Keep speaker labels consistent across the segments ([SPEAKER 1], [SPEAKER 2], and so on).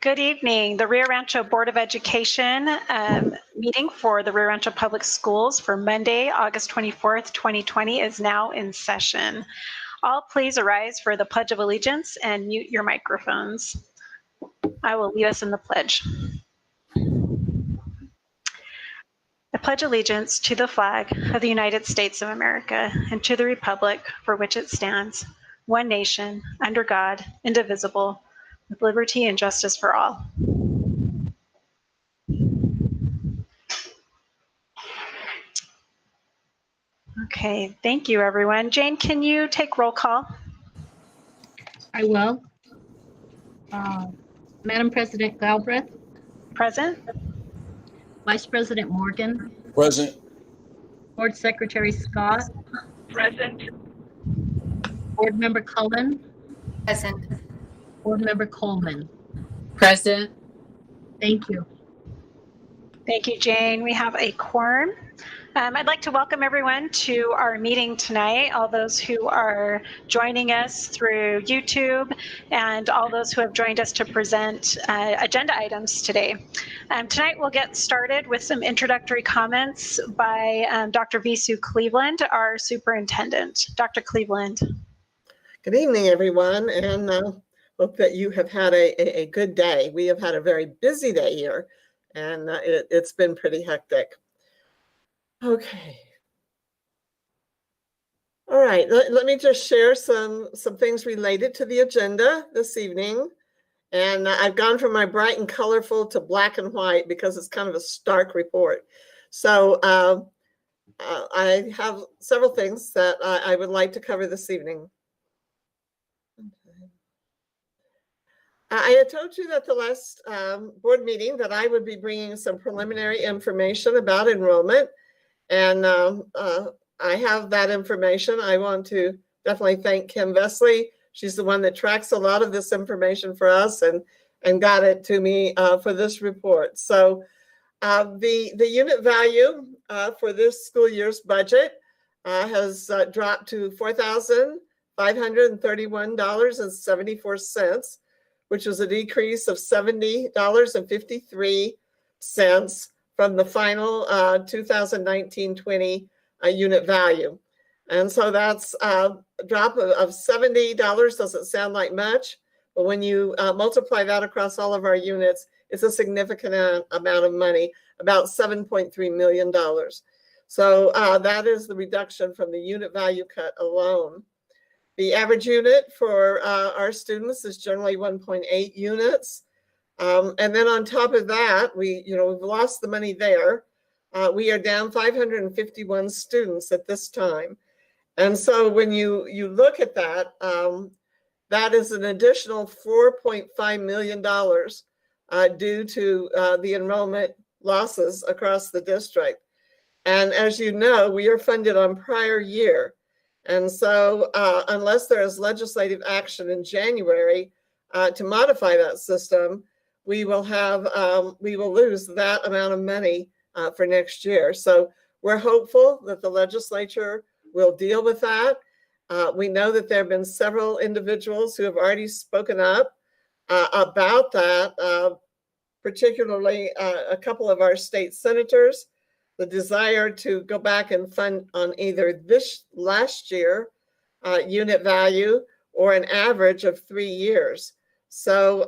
[SPEAKER 1] Good evening. The Rio Rancho Board of Education meeting for the Rio Rancho Public Schools for Monday, August 24th, 2020 is now in session. All please arise for the Pledge of Allegiance and mute your microphones. I will lead us in the pledge. I pledge allegiance to the flag of the United States of America and to the republic for which it stands, one nation, under God, indivisible, with liberty and justice for all. Okay, thank you, everyone. Jane, can you take roll call?
[SPEAKER 2] I will. Madam President Galbraith,
[SPEAKER 1] Present.
[SPEAKER 2] Vice President Morgan,
[SPEAKER 3] Present.
[SPEAKER 2] Board Secretary Scott,
[SPEAKER 4] Present.
[SPEAKER 2] Board Member Cullen,
[SPEAKER 4] Present.
[SPEAKER 2] Board Member Coleman.
[SPEAKER 4] Present.
[SPEAKER 2] Thank you.
[SPEAKER 1] Thank you, Jane. We have a quorum. I'd like to welcome everyone to our meeting tonight, all those who are joining us through YouTube and all those who have joined us to present agenda items today. Tonight we'll get started with some introductory comments by Dr. Visu Cleveland, our superintendent. Dr. Cleveland.
[SPEAKER 5] Good evening, everyone, and hope that you have had a good day. We have had a very busy day here, and it's been pretty hectic. Okay. All right, let me just share some things related to the agenda this evening. And I've gone from my bright and colorful to black and white because it's kind of a stark report. So I have several things that I would like to cover this evening. Okay. I had told you at the last board meeting that I would be bringing some preliminary information about enrollment. And I have that information. I want to definitely thank Kim Vesley. She's the one that tracks a lot of this information for us and got it to me for this report. So the unit value for this school year's budget has dropped to $4,531.74, which is a decrease of $70.53 from the final 2019-20 unit value. And so that's a drop of $70. Doesn't sound like much, but when you multiply that across all of our units, it's a significant amount of money, about $7.3 million. So that is the reduction from the unit value cut alone. The average unit for our students is generally 1.8 units. And then on top of that, we've lost the money there. We are down 551 students at this time. And so when you look at that, that is an additional $4.5 million due to the enrollment losses across the district. And as you know, we are funded on prior year. And so unless there is legislative action in January to modify that system, we will lose that amount of money for next year. So we're hopeful that the legislature will deal with that. We know that there have been several individuals who have already spoken up about that, particularly a couple of our state senators, the desire to go back and fund on either this last year unit value or an average of 3 years. So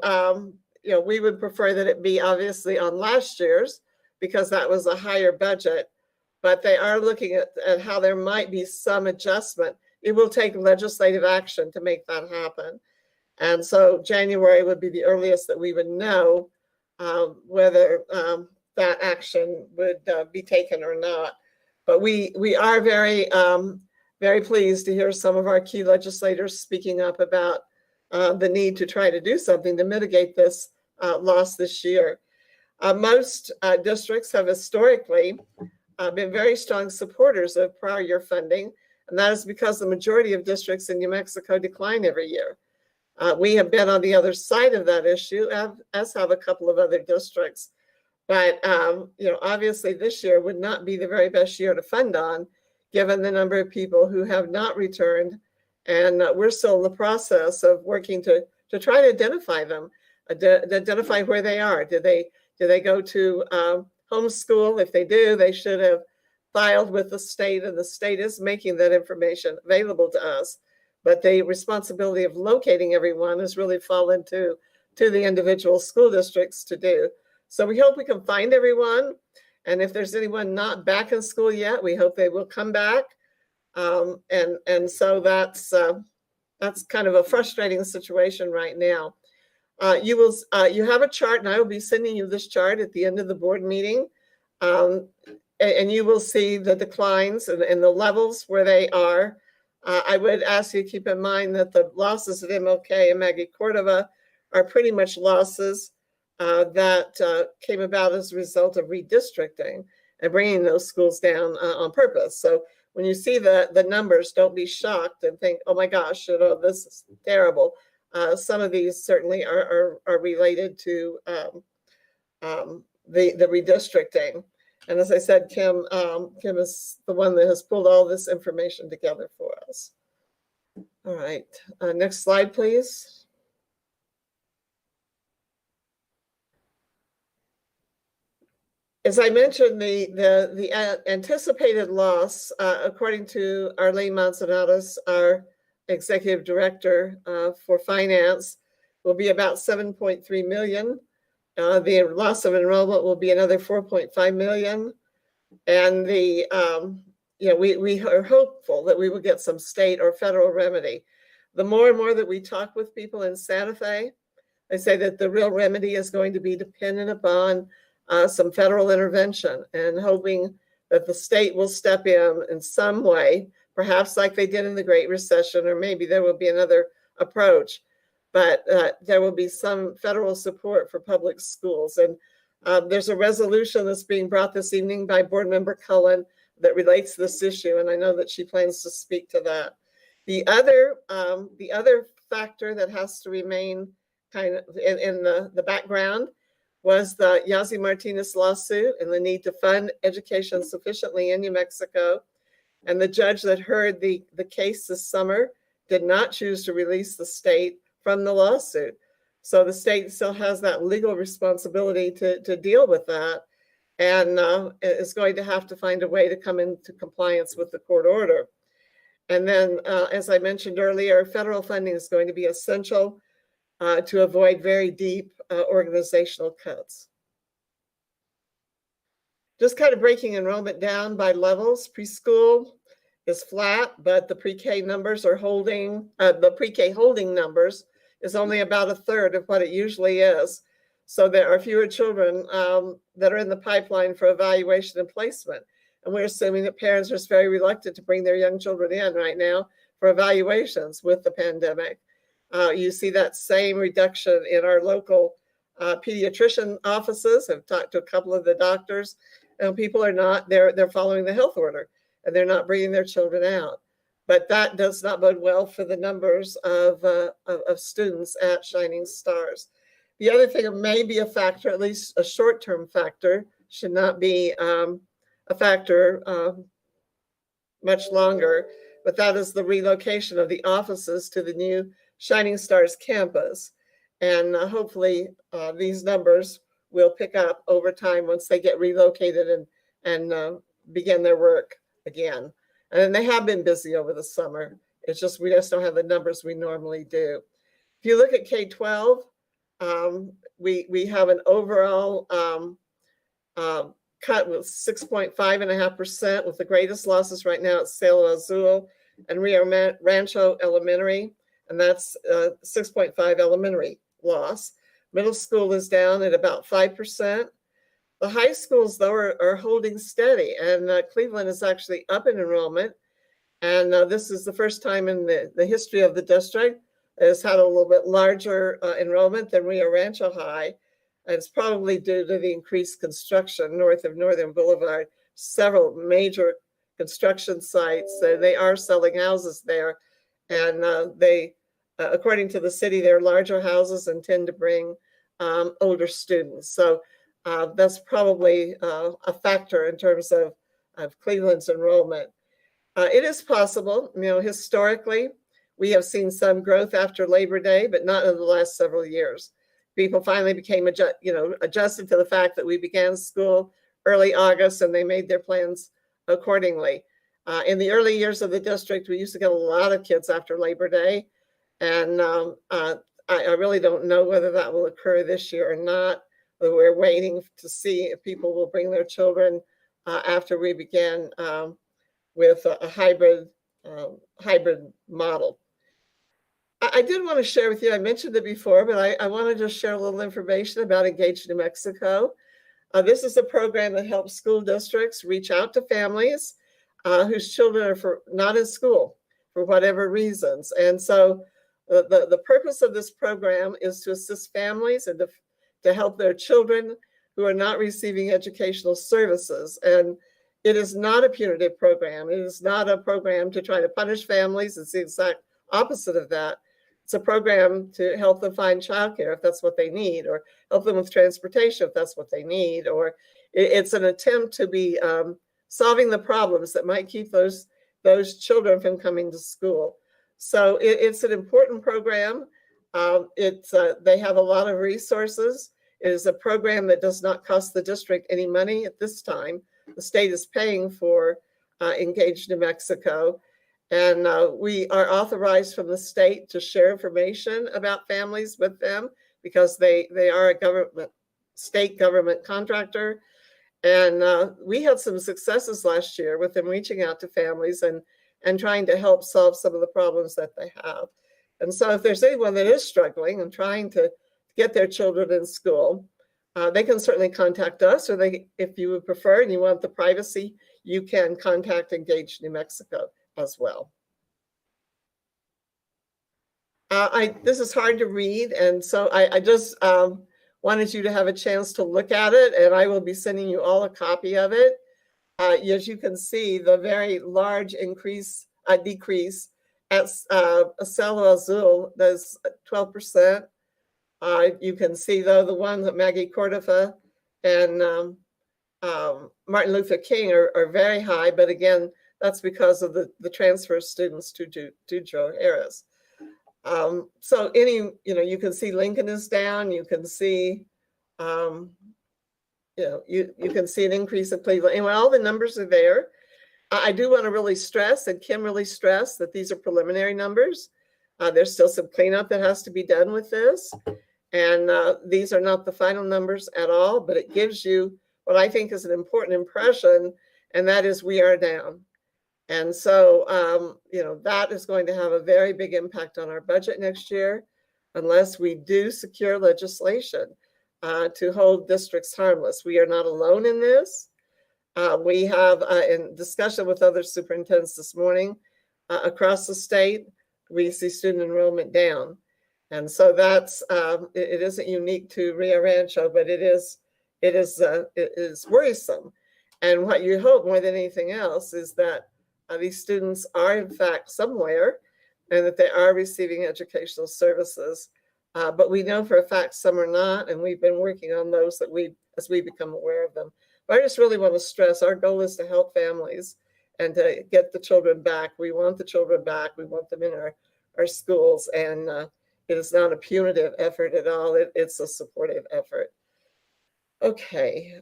[SPEAKER 5] we would prefer that it be obviously on last year's because that was a higher budget, but they are looking at how there might be some adjustment. It will take legislative action to make that happen. And so January would be the earliest that we would know whether that action would be taken or not. But we are very, very pleased to hear some of our key legislators speaking up about the need to try to do something to mitigate this loss this year. Most districts have historically been very strong supporters of prior year funding, and that is because the majority of districts in New Mexico decline every year. We have been on the other side of that issue, as have a couple of other districts. But obviously this year would not be the very best year to fund on, given the number of people who have not returned, and we're still in the process of working to try to identify them. identify where they are. Do they go to homeschool? If they do, they should have filed with the state, and the state is making that information available to us. But the responsibility of locating everyone has really fallen to the individual school districts to do. So we hope we can find everyone. And if there's anyone not back in school yet, we hope they will come back. And so that's kind of a frustrating situation right now. You have a chart, and I will be sending you this chart at the end of the board meeting. And you will see the declines and the levels where they are. I would ask you to keep in mind that the losses at MLK and Maggie Cordova are pretty much losses that came about as a result of redistricting and bringing those schools down on purpose. So when you see the numbers, don't be shocked and think, oh my gosh, this is terrible. Some of these certainly are related to the redistricting. And as I said, Kim is the one that has pulled all this information together for us. All right, next slide, please. As I mentioned, the anticipated loss, according to Arlene Manzanares, our executive director for finance, will be about 7.3 million. The loss of enrollment will be another 4.5 million. And we are hopeful that we will get some state or federal remedy. The more and more that we talk with people in Santa Fe, they say that the real remedy is going to be dependent upon some federal intervention, and hoping that the state will step in some way, perhaps like they did in the Great Recession, or maybe there will be another approach. But there will be some federal support for public schools. And there's a resolution that's being brought this evening by Board Member Cullen that relates to this issue, and I know that she plans to speak to that. The other factor that has to remain kind of in the background was the Yazzie Martinez lawsuit and the need to fund education sufficiently in New Mexico. And the judge that heard the case this summer did not choose to release the state from the lawsuit. So the state still has that legal responsibility to deal with that, and is going to have to find a way to come into compliance with the court order. And then, as I mentioned earlier, federal funding is going to be essential to avoid very deep organizational cuts. Just kind of breaking enrollment down by levels. Preschool is flat, but the pre-K numbers are holding, the pre-K holding numbers is only about a third of what it usually is. So there are fewer children that are in the pipeline for evaluation and placement. And we're assuming that parents are just very reluctant to bring their young children in right now for evaluations with the pandemic. You see that same reduction in our local pediatrician offices. I've talked to a couple of the doctors, and people are not, they're following the health order, and they're not bringing their children out. But that does not bode well for the numbers of students at Shining Stars. The other thing, it may be a factor, at least a short-term factor, should not be a factor much longer, but that is the relocation of the offices to the new Shining Stars campus. And hopefully these numbers will pick up over time once they get relocated and begin their work again. And they have been busy over the summer. It's just, we just don't have the numbers we normally do. If you look at K-12, we have an overall cut with 6.5%, with the greatest losses right now at Cielo Azul and Rancho Elementary, and that's 6.5 elementary loss. Middle school is down at about 5%. The high schools, though, are holding steady, and Cleveland is actually up in enrollment. And this is the first time in the history of the district that has had a little bit larger enrollment than Rio Rancho High. And it's probably due to the increased construction north of Northern Boulevard. Several major construction sites, they are selling houses there. And they, according to the city, they're larger houses and tend to bring older students. So that's probably a factor in terms of Cleveland's enrollment. It is possible, historically, we have seen some growth after Labor Day, but not in the last several years, people finally became adjusted to the fact that we began school early August, and they made their plans accordingly. In the early years of the district, we used to get a lot of kids after Labor Day, and I really don't know whether that will occur this year or not. But we're waiting to see if people will bring their children after we begin with a hybrid model. I did want to share with you, I mentioned it before, but I want to just share a little information about Engage New Mexico. This is a program that helps school districts reach out to families whose children are not in school for whatever reasons. And so the purpose of this program is to assist families and to help their children who are not receiving educational services. And it is not a punitive program. It is not a program to try to punish families. It's the exact opposite of that. It's a program to help them find childcare if that's what they need, or help them with transportation if that's what they need, or it's an attempt to be solving the problems that might keep those children from coming to school. So it's an important program. They have a lot of resources. It is a program that does not cost the district any money at this time. The state is paying for Engage New Mexico. And we are authorized from the state to share information about families with them because they are a state government contractor. And we had some successes last year with them reaching out to families and trying to help solve some of the problems that they have. And so if there's anyone that is struggling and trying to get their children in school, they can certainly contact us, or if you would prefer and you want the privacy, you can contact Engage New Mexico as well. This is hard to read, and so I just wanted you to have a chance to look at it, and I will be sending you all a copy of it. As you can see, the very large decrease at Cielo Azul, that's 12%. You can see, though, the ones that Maggie Cordova and Martin Luther King are very high, but again, that's because of the transfer of students to Joe Harris. So you can see Lincoln is down. You can see, you can see an increase in Cleveland. Anyway, all the numbers are there. I do want to really stress, and Kim really stressed, that these are preliminary numbers. There's still some cleanup that has to be done with this. And these are not the final numbers at all, but it gives you what I think is an important impression, and that is we are down. And so, that is going to have a very big impact on our budget next year, unless we do secure legislation to hold districts harmless. We are not alone in this. We have, in discussion with other superintendents this morning, across the state, we see student enrollment down. And so that's, it isn't unique to Rio Rancho, but it is worrisome. And what you hope more than anything else is that these students are in fact somewhere and that they are receiving educational services. But we know for a fact some are not, and we've been working on those as we become aware of them. But I just really want to stress our goal is to help families and to get the children back. We want the children back. We want them in our schools, and it is not a punitive effort at all. It's a supportive effort. Okay.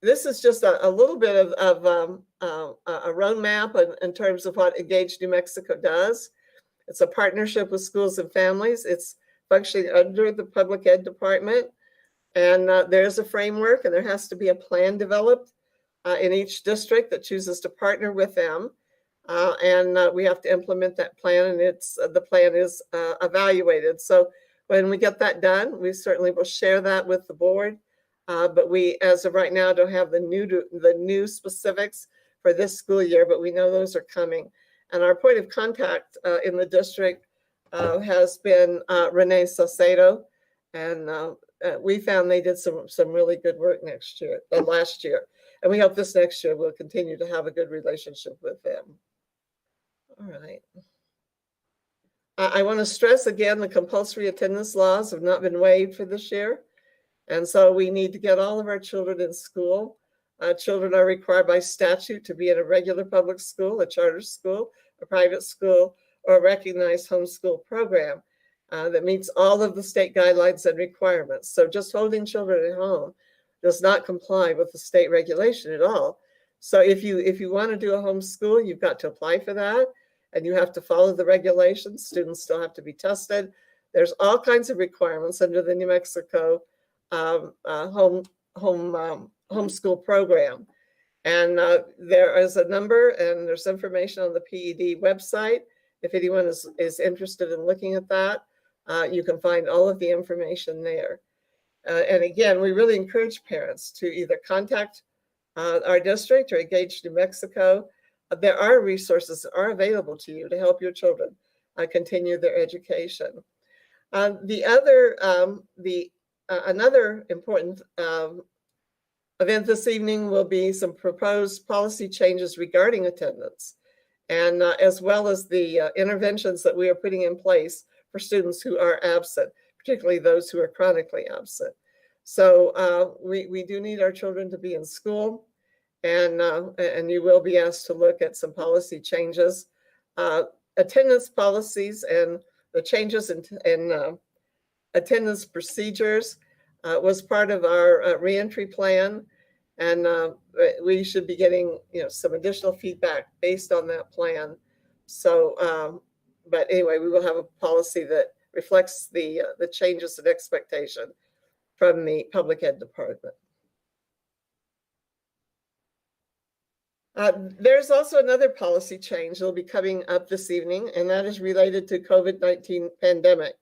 [SPEAKER 5] This is just a little bit of a roadmap in terms of what Engage New Mexico does. It's a partnership with schools and families. It's functioning under the public ed department. And there's a framework, and there has to be a plan developed in each district that chooses to partner with them. And we have to implement that plan, and the plan is evaluated. So when we get that done, we certainly will share that with the board. But we, as of right now, don't have the new specifics for this school year, but we know those are coming. And our point of contact in the district has been Renee Saucedo, and we found they did some really good work last year. And we hope this next year we'll continue to have a good relationship with them. All right. I want to stress again, the compulsory attendance laws have not been waived for this year. And so we need to get all of our children in school. Children are required by statute to be in a regular public school, a charter school, a private school, or a recognized homeschool program. that meets all of the state guidelines and requirements. So just holding children at home does not comply with the state regulation at all. So if you want to do a homeschool, you've got to apply for that, and you have to follow the regulations. Students still have to be tested. There's all kinds of requirements under the New Mexico homeschool program. And there is a number, and there's information on the PED website. If anyone is interested in looking at that, you can find all of the information there. And again, we really encourage parents to either contact our district or engage New Mexico. There are resources that are available to you to help your children continue their education. Another important event this evening will be some proposed policy changes regarding attendance, and as well as the interventions that we are putting in place for students who are absent, particularly those who are chronically absent. So we do need our children to be in school, and you will be asked to look at some policy changes. Attendance policies and the changes in attendance procedures was part of our reentry plan, and we should be getting some additional feedback based on that plan. So, but anyway, we will have a policy that reflects the changes and expectation from the public ed department. There's also another policy change that will be coming up this evening, and that is related to COVID-19 pandemic.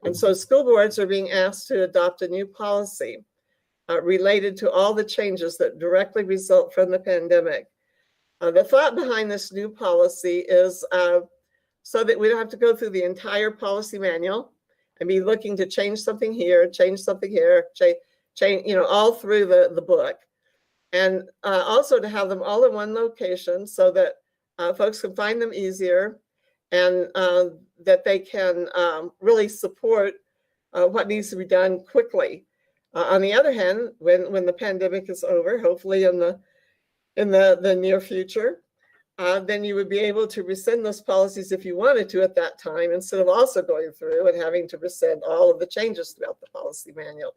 [SPEAKER 5] And so school boards are being asked to adopt a new policy related to all the changes that directly result from the pandemic. The thought behind this new policy is so that we don't have to go through the entire policy manual and be looking to change something here, change all through the book. And also to have them all in one location so that folks can find them easier, and that they can really support what needs to be done quickly. On the other hand, when the pandemic is over, hopefully in the near future, then you would be able to rescind those policies if you wanted to at that time, instead of also going through and having to rescind all of the changes throughout the policy manual.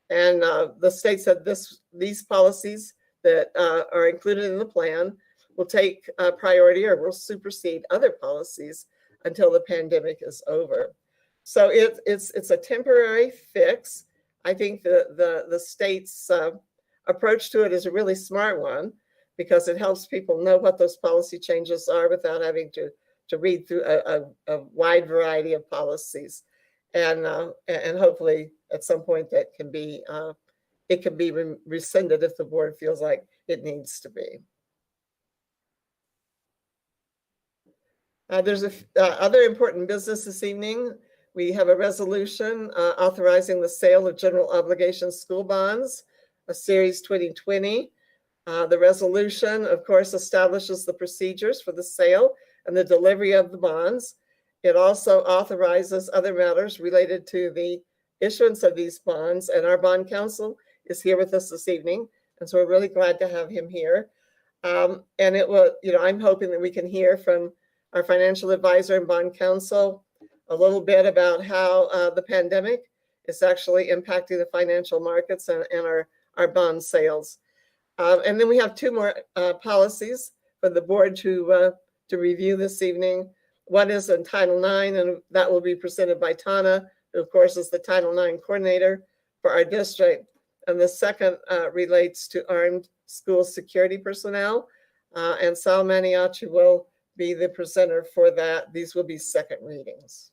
[SPEAKER 5] And the state said these policies that are included in the plan will take priority or will supersede other policies until the pandemic is over. So it's a temporary fix. I think the state's approach to it is a really smart one, because it helps people know what those policy changes are without having to read through a wide variety of policies. And hopefully at some point that it can be rescinded if the board feels like it needs to be. There's other important business this evening. We have a resolution authorizing the sale of general obligation school bonds, a Series 2020. The resolution, of course, establishes the procedures for the sale and the delivery of the bonds. It also authorizes other matters related to the issuance of these bonds, and our bond counsel is here with us this evening, and so we're really glad to have him here. And it will, I'm hoping that we can hear from our financial advisor and bond counsel a little bit about how the pandemic is actually impacting the financial markets and our bond sales. And then we have two more policies for the board to review this evening. One is in Title IX, and that will be presented by Tana, who of course is the Title IX coordinator for our district. And the second relates to armed school security personnel, and Sal Maniaci will be the presenter for that. These will be second readings.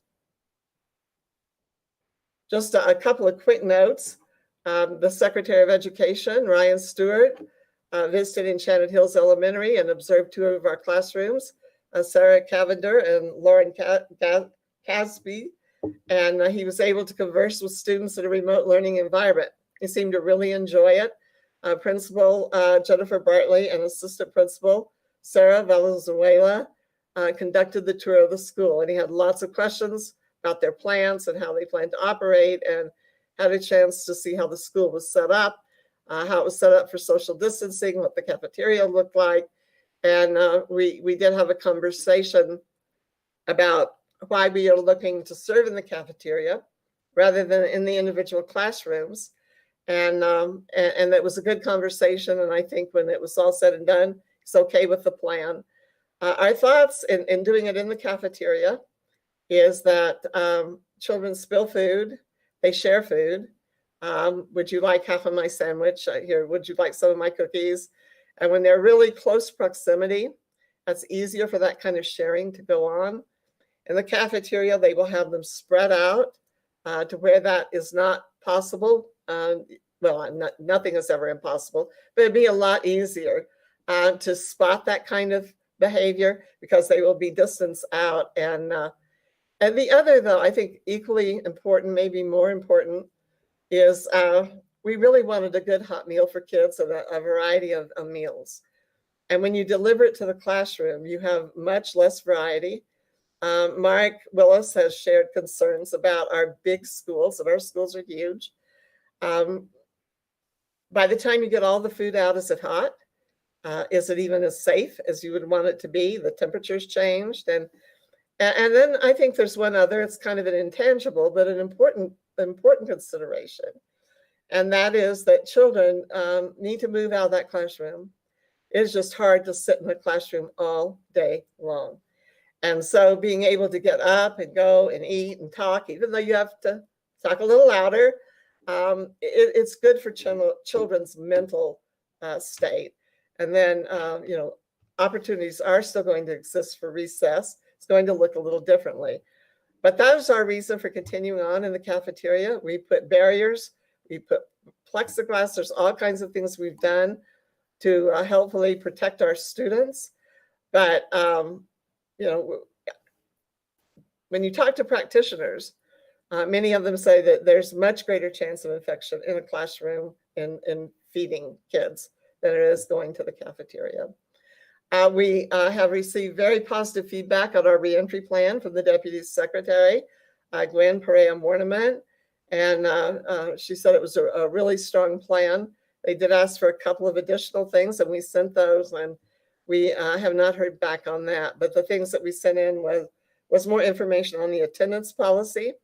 [SPEAKER 5] Just a couple of quick notes. The Secretary of Education, Ryan Stewart, visited Enchanted Hills Elementary and observed two of our classrooms, Sarah Cavender and Lauren Casby, and he was able to converse with students in a remote learning environment. He seemed to really enjoy it. Principal Jennifer Bartley and Assistant Principal Sarah Valenzuela conducted the tour of the school, and he had lots of questions about their plans and how they plan to operate, and had a chance to see how the school was set up, how it was set up for social distancing, what the cafeteria looked like. And we did have a conversation about why we are looking to serve in the cafeteria rather than in the individual classrooms. And that was a good conversation. And I think when it was all said and done, it's okay with the plan. Our thoughts in doing it in the cafeteria is that children spill food, they share food. Would you like half of my sandwich? Here, would you like some of my cookies? And when they're really close proximity, that's easier for that kind of sharing to go on. In the cafeteria, they will have them spread out to where that is not possible. Well, nothing is ever impossible, but it'd be a lot easier to spot that kind of behavior because they will be distanced out. And the other, though, I think equally important, maybe more important, is we really wanted a good hot meal for kids and a variety of meals. And when you deliver it to the classroom, you have much less variety. Mark Willis has shared concerns about our big schools, and our schools are huge. By the time you get all the food out, is it hot? Is it even as safe as you would want it to be? The temperature's changed. And then I think there's one other, it's kind of an intangible, but an important consideration. And that is that children need to move out of that classroom. It's just hard to sit in the classroom all day long. And so being able to get up and go and eat and talk, even though you have to talk a little louder, it's good for children's mental state. And then, opportunities are still going to exist for recess. It's going to look a little differently. But that was our reason for continuing on in the cafeteria. We put barriers, we put plexiglass, there's all kinds of things we've done to helpfully protect our students. But, when you talk to practitioners, many of them say that there's much greater chance of infection in a classroom in feeding kids than it is going to the cafeteria. We have received very positive feedback on our reentry plan from the Deputy Secretary, Gwen Perea-Mornament, and she said it was a really strong plan. They did ask for a couple of additional things, and we sent those, and we have not heard back on that. But the things that we sent in was more information on the attendance policy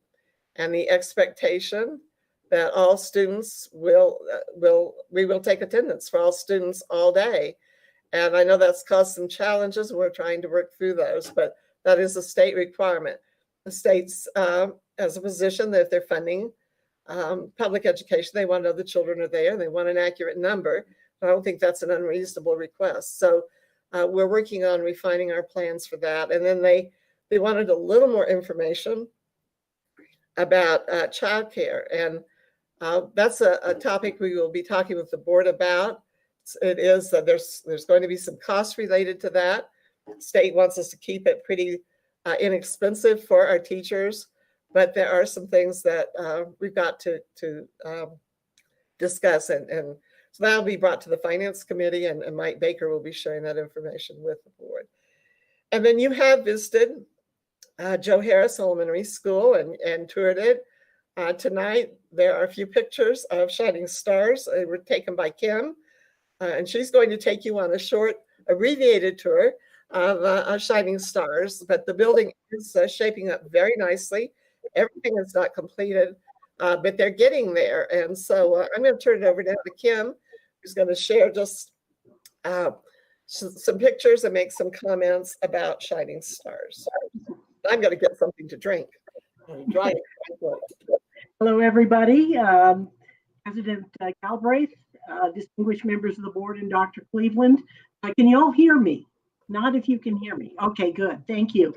[SPEAKER 5] and the expectation that all students we will take attendance for all students all day. And I know that's caused some challenges. We're trying to work through those, but that is a state requirement. The states has a position that if they're funding public education, they want to know the children are there. They want an accurate number. I don't think that's an unreasonable request. So we're working on refining our plans for that. And then they wanted a little more information about childcare. And that's a topic we will be talking with the board about. It is that there's going to be some costs related to that. State wants us to keep it pretty inexpensive for our teachers, but there are some things that we've got to discuss, and so that'll be brought to the Finance Committee, and Mike Baker will be sharing that information with the board. And then you have visited Joe Harris Elementary School and toured it. Tonight, there are a few pictures of shining stars. They were taken by Kim. And she's going to take you on a short, abbreviated tour of shining stars. But the building is shaping up very nicely. Everything is not completed, but they're getting there. And so I'm going to turn it over now to Kim, who's going to share just some pictures and make some comments about shining stars. I'm going to get something to drink.
[SPEAKER 3] Hello, everybody. President Galbraith, distinguished members of the board, and Dr. Cleveland. Can you all hear me? Not if you can hear me. Okay, good. Thank you.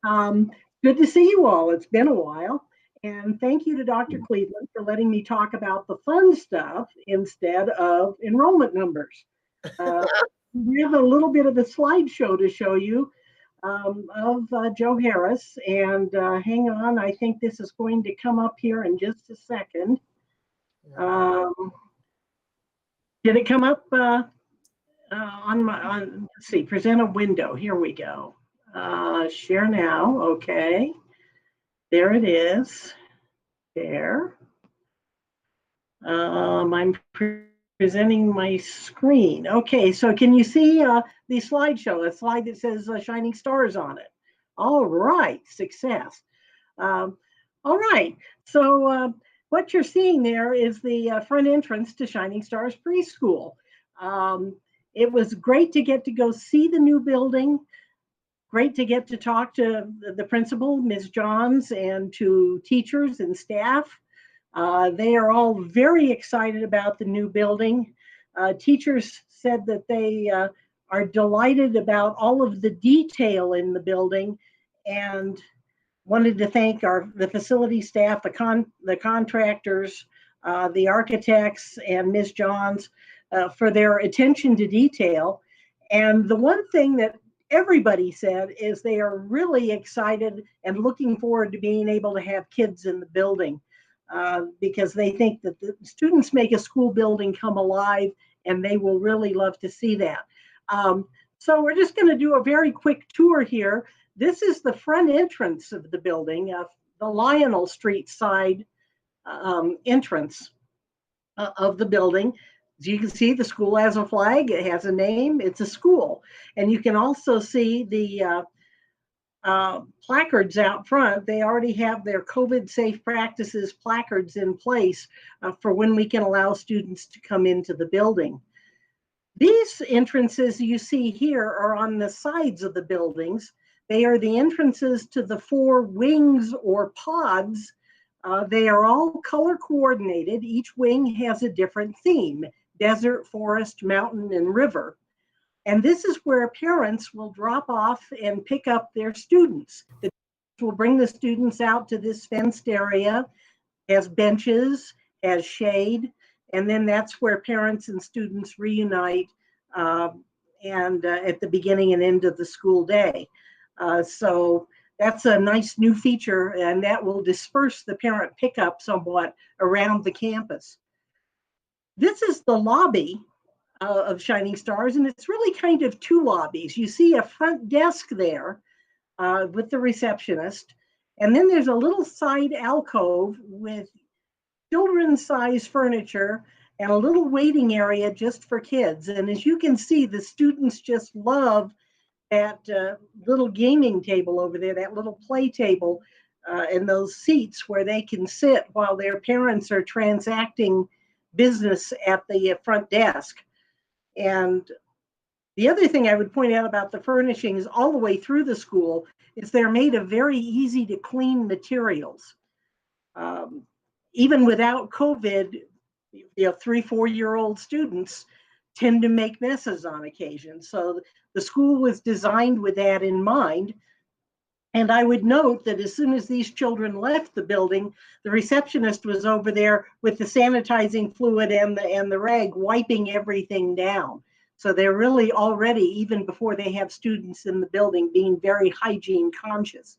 [SPEAKER 3] Good to see you all. It's been a while. And thank you to Dr. Cleveland for letting me talk about the fun stuff instead of enrollment numbers. We have a little bit of a slideshow to show you of Joe Harris. And hang on, I think this is going to come up here in just a second. Did it come up let's see, present a window. Here we go. Share now. Okay. There it is. There. I'm presenting my screen. Okay, so can you see the slideshow, a slide that says shining stars on it? All right, success. All right, so what you're seeing there is the front entrance to Shining Stars Preschool. It was great to get to go see the new building. Great to get to talk to the principal, Ms. Johns, and to teachers and staff. They are all very excited about the new building. Teachers said that they are delighted about all of the detail in the building and wanted to thank the facility staff, the contractors, the architects, and Ms. Johns for their attention to detail. And the one thing that everybody said is they are really excited and looking forward to being able to have kids in the building because they think that the students make a school building come alive, and they will really love to see that. So we're just going to do a very quick tour here. This is the front entrance of the building, the Lionel Street side entrance of the building. As you can see, the school has a flag. It has a name. It's a school. And you can also see the placards out front. They already have their COVID safe practices placards in place for when we can allow students to come into the building. These entrances you see here are on the sides of the buildings. They are the entrances to the 4 wings or pods. They are all color coordinated. Each wing has a different theme: desert, forest, mountain, and river. And this is where parents will drop off and pick up their students. The teachers will bring the students out to this fenced area, has benches, has shade, and then that's where parents and students reunite and at the beginning and end of the school day. So that's a nice new feature, and that will disperse the parent pickup somewhat around the campus. This is the lobby of Shining Stars, and it's really kind of 2 lobbies. You see a front desk there with the receptionist, and then there's a little side alcove with children's size furniture and a little waiting area just for kids. And as you can see, the students just love that little gaming table over there, that little play table, and those seats where they can sit while their parents are transacting business at the front desk. And the other thing I would point out about the furnishings all the way through the school is they're made of very easy to clean materials. Even without COVID, 3-4-year-old students tend to make messes on occasion. So the school was designed with that in mind. And I would note that as soon as these children left the building, the receptionist was over there with the sanitizing fluid and the rag wiping everything down. So they're really already, even before they have students in the building, being very hygiene conscious.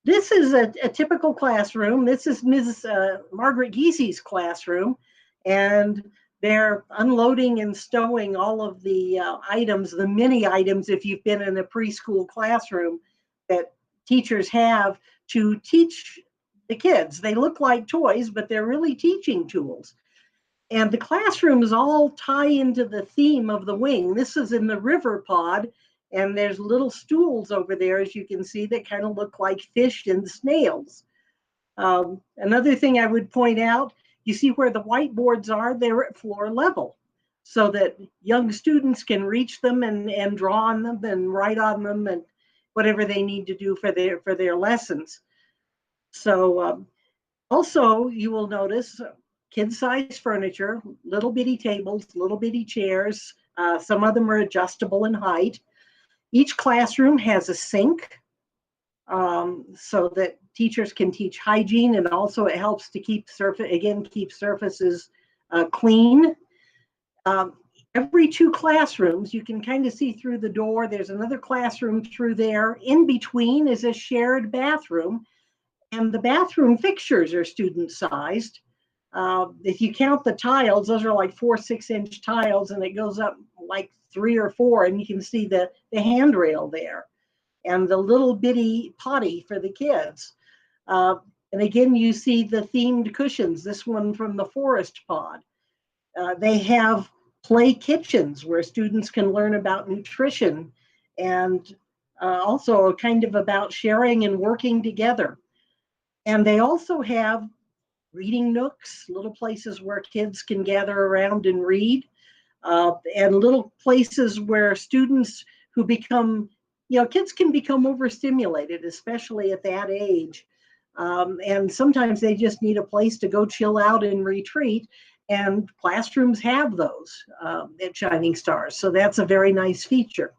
[SPEAKER 3] This is a typical classroom. This is Mrs. Margaret Giesey's classroom, and they're unloading and stowing all of the items, the mini items, if you've been in a preschool classroom, that teachers have to teach the kids. They look like toys, but they're really teaching tools. And the classrooms all tie into the theme of the wing. This is in the river pod, and there's little stools over there, as you can see, that kind of look like fish and snails. Another thing I would point out, you see where the whiteboards are, they're at floor level, so that young students can reach them and draw on them and write on them and whatever they need to do for their lessons. So also you will notice kid-sized furniture, little bitty tables, little bitty chairs. Some of them are adjustable in height. Each classroom has a sink so that teachers can teach hygiene, and also it helps to keep surfaces clean. Every 2 classrooms, you can kind of see through the door. There's another classroom through there. In between is a shared bathroom, and the bathroom fixtures are student-sized. If you count the tiles, those are like 4 6-inch tiles, and it goes up like 3 or 4, and you can see the handrail there and the little bitty potty for the kids. And again, you see the themed cushions, this one from the forest pod. They have play kitchens where students can learn about nutrition and also kind of about sharing and working together. And they also have reading nooks, little places where kids can gather around and read, and little places where students who become, kids can become overstimulated, especially at that age. And sometimes they just need a place to go chill out and retreat. And classrooms have those at Shining Stars. So that's a very nice feature.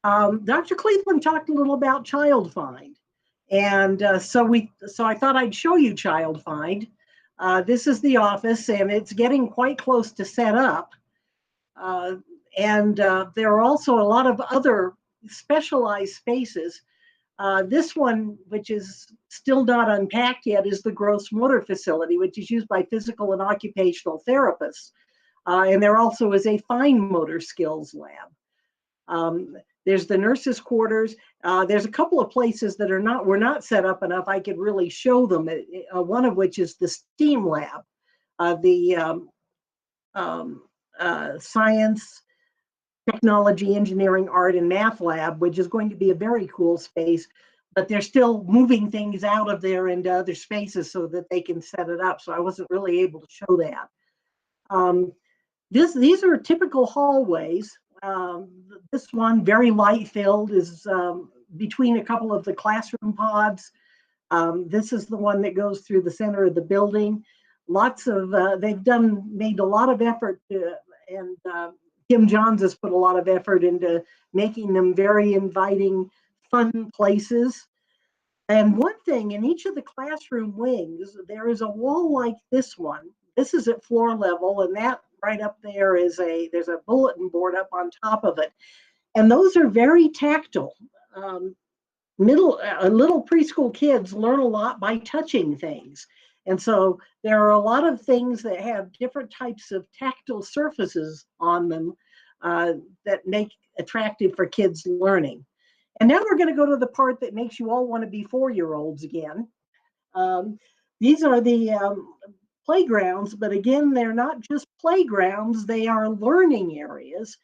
[SPEAKER 3] Dr. Cleveland talked a little about Child Find. And so I thought I'd show you Child Find. This is the office, and it's getting quite close to set up. And there are also a lot of other specialized spaces. This one, which is still not unpacked yet, is the gross motor facility, which is used by physical and occupational therapists. And there also is a fine motor skills lab. There's the nurses' quarters. There's a couple of places that were not set up enough. I could really show them. One of which is the STEAM lab, the science, technology, engineering, art, and math lab, which is going to be a very cool space. But they're still moving things out of there into other spaces so that they can set it up. So I wasn't really able to show that. These are typical hallways. This one, very light filled, is between a couple of the classroom pods. This is the one that goes through the center of the building. Lots of, they've made a lot of effort and Kim Johns has put a lot of effort into making them very inviting, fun places. And one thing, in each of the classroom wings, there is a wall like this one. This is at floor level, and that right up there there's a bulletin board up on top of it. And those are very tactile. Little preschool kids learn a lot by touching things. And so there are a lot of things that have different types of tactile surfaces on them that make attractive for kids learning. And now we're going to go to the part that makes you all want to be 4-year-olds again. These are the playgrounds, but again, they're not just playgrounds, they are learning areas.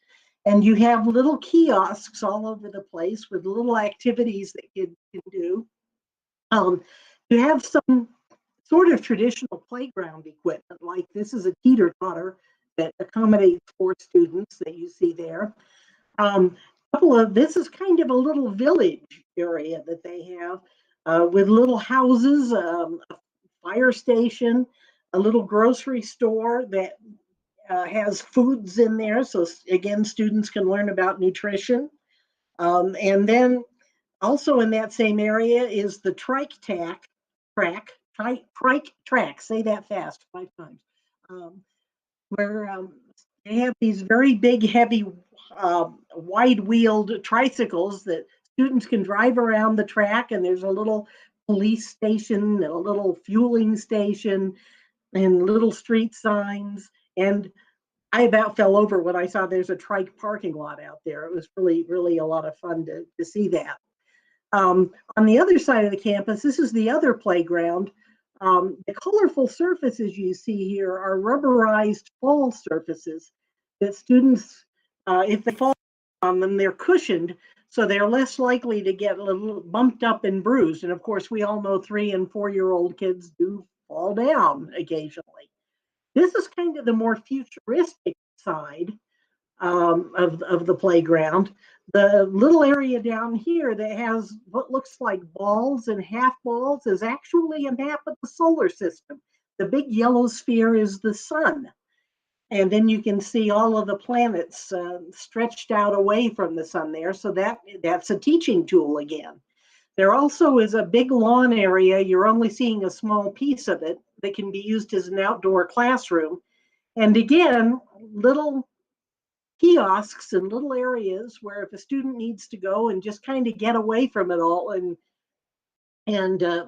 [SPEAKER 3] And you have little kiosks all over the place with little activities that kids can do. You have some sort of traditional playground equipment, like this is a teeter-totter that accommodates 4 students that you see there. This is kind of a little village area that they have with little houses, a fire station, a little grocery store that has foods in there. So again, students can learn about nutrition. And then also in that same area is the trike track, say that fast 5 times, where they have these very big, heavy, wide-wheeled tricycles that students can drive around the track, and there's a little police station, a little fueling station, and little street signs. And I about fell over when I saw there's a trike parking lot out there. It was really, really a lot of fun to see that. On the other side of the campus, this is the other playground. The colorful surfaces you see here are rubberized fall surfaces that students, if they fall on them, they're cushioned, so they're less likely to get a little bumped up and bruised. And of course, we all know 3- and 4-year-old kids do fall down occasionally. This is kind of the more futuristic side of the playground. The little area down here that has what looks like balls and half balls is actually a map of the solar system. The big yellow sphere is the sun. And then you can see all of the planets stretched out away from the sun there. So that's a teaching tool again. There also is a big lawn area. You're only seeing a small piece of it that can be used as an outdoor classroom. And again, little kiosks and little areas where if a student needs to go and just kind of get away from it all and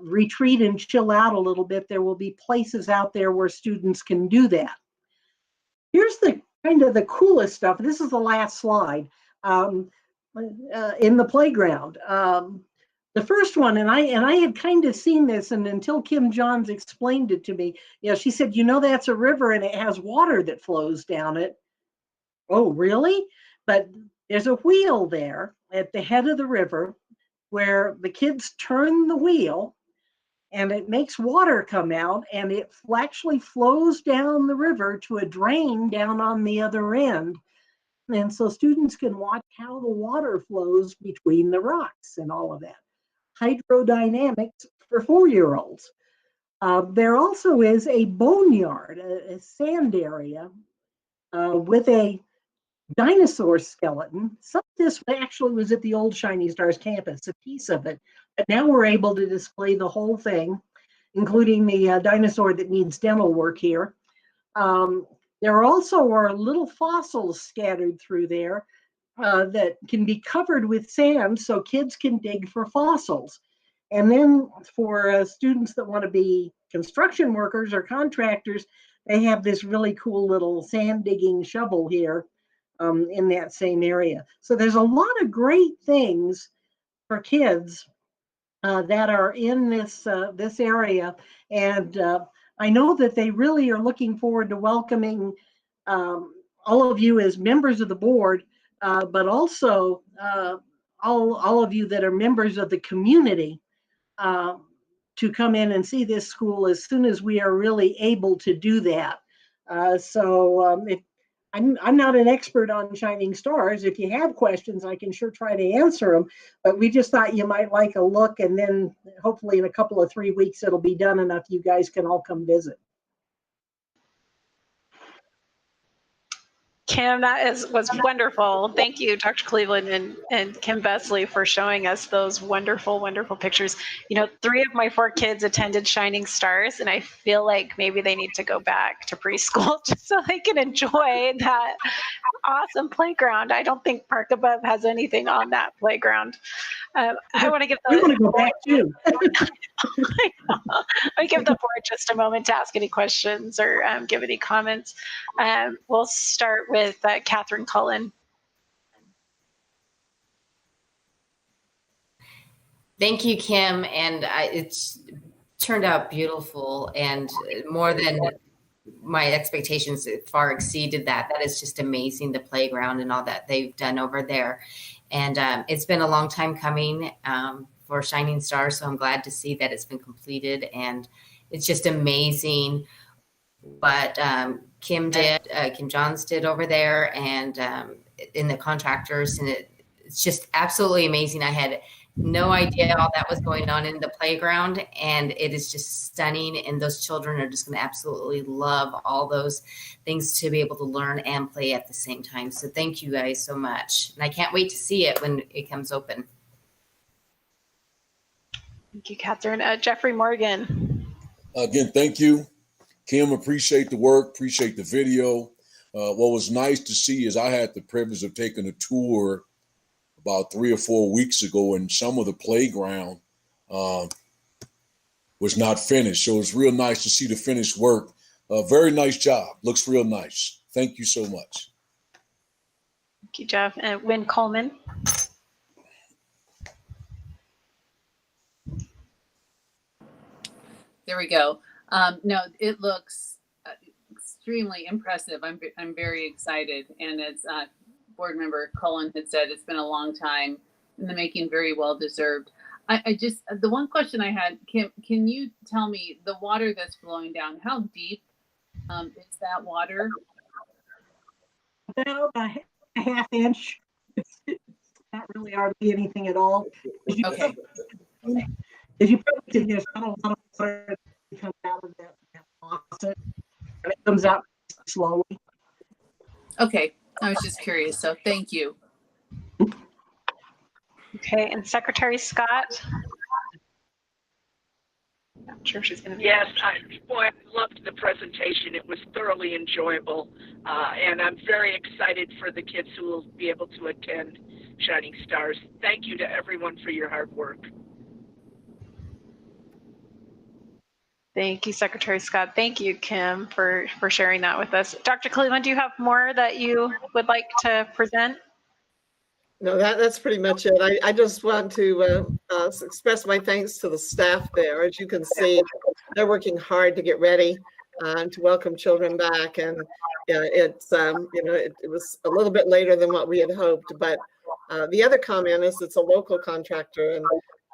[SPEAKER 3] retreat and chill out a little bit, there will be places out there where students can do that. Here's the kind of the coolest stuff. This is the last slide in the playground. The first one, and I had kind of seen this, and until Kim Johns explained it to me, she said, that's a river and it has water that flows down it. Oh, really? But there's a wheel there at the head of the river where the kids turn the wheel and it makes water come out, and it actually flows down the river to a drain down on the other end. And so students can watch how the water flows between the rocks and all of that. Hydrodynamics for 4-year-olds. There also is a boneyard, a sand area with a dinosaur skeleton. Some of this actually was at the old Shining Stars campus, a piece of it. But now we're able to display the whole thing, including the dinosaur that needs dental work here. There also are little fossils scattered through there that can be covered with sand so kids can dig for fossils. And then for students that want to be construction workers or contractors, they have this really cool little sand digging shovel here in that same area. So there's a lot of great things for kids that are in this area. And I know that they really are looking forward to welcoming all of you as members of the board, but also all of you that are members of the community to come in and see this school as soon as we are really able to do that. If I'm not an expert on Shining Stars. If you have questions, I can sure try to answer them. But we just thought you might like a look, and then hopefully in a couple of 3 weeks, it'll be done enough you guys can all come visit.
[SPEAKER 1] Kim, that was wonderful. Thank you, Dr. Cleveland and Kim Besley, for showing us those wonderful, wonderful pictures. You know, 3 of my 4 kids attended Shining Stars, and I feel like maybe they need to go back to preschool just so they can enjoy that awesome playground. I don't think Park Above has anything on that playground. I want to give
[SPEAKER 3] We want to go back too.
[SPEAKER 1] I give the board just a moment to ask any questions or give any comments. We'll start with Catherine Cullen.
[SPEAKER 4] Thank you, Kim. And it's turned out beautiful and more than my expectations. It far exceeded that. That is just amazing, the playground and all that they've done over there. And it's been a long time coming for Shining Stars. So I'm glad to see that it's been completed, and it's just amazing what Kim Johns did over there, and in the contractors, and it's just absolutely amazing. I had no idea all that was going on in the playground, and it is just stunning. And those children are just going to absolutely love all those things to be able to learn and play at the same time. So thank you guys so much. And I can't wait to see it when it comes open.
[SPEAKER 1] Thank you, Catherine. Jeffrey Morgan.
[SPEAKER 6] Again, thank you, Kim. Appreciate the work, appreciate the video. What was nice to see is I had the privilege of taking a tour about 3 or 4 weeks ago, and some of the playground was not finished. So it's real nice to see the finished work. Very nice job. Looks real nice. Thank you so much.
[SPEAKER 1] Thank you, Jeff. And Wynn Coleman.
[SPEAKER 7] There we go. No, it looks extremely impressive. I'm very excited, and as Board Member Cullen had said, it's been a long time in the making, very well deserved. I just, the one question I had, Kim, can you tell me the water that's flowing down, how deep is that water?
[SPEAKER 3] About a half inch. It's not really hardly anything at all.
[SPEAKER 7] Okay.
[SPEAKER 3] As you probably can, there's not a lot of water that comes out of that faucet, and it comes out slowly.
[SPEAKER 7] Okay, I was just curious, so thank you.
[SPEAKER 1] Okay, and Secretary Scott. Not sure if she's going to.
[SPEAKER 8] Yes, I loved the presentation. It was thoroughly enjoyable, and I'm very excited for the kids who will be able to attend Shining Stars. Thank you to everyone for your hard work.
[SPEAKER 1] Thank you, Secretary Scott. Thank you, Kim, for sharing that with us. Dr. Cleveland, do you have more that you would like to present?
[SPEAKER 5] No, that's pretty much it. I just want to express my thanks to the staff there. As you can see, they're working hard to get ready and to welcome children back. And yeah, it's it was a little bit later than what we had hoped, but the other comment is it's a local contractor, and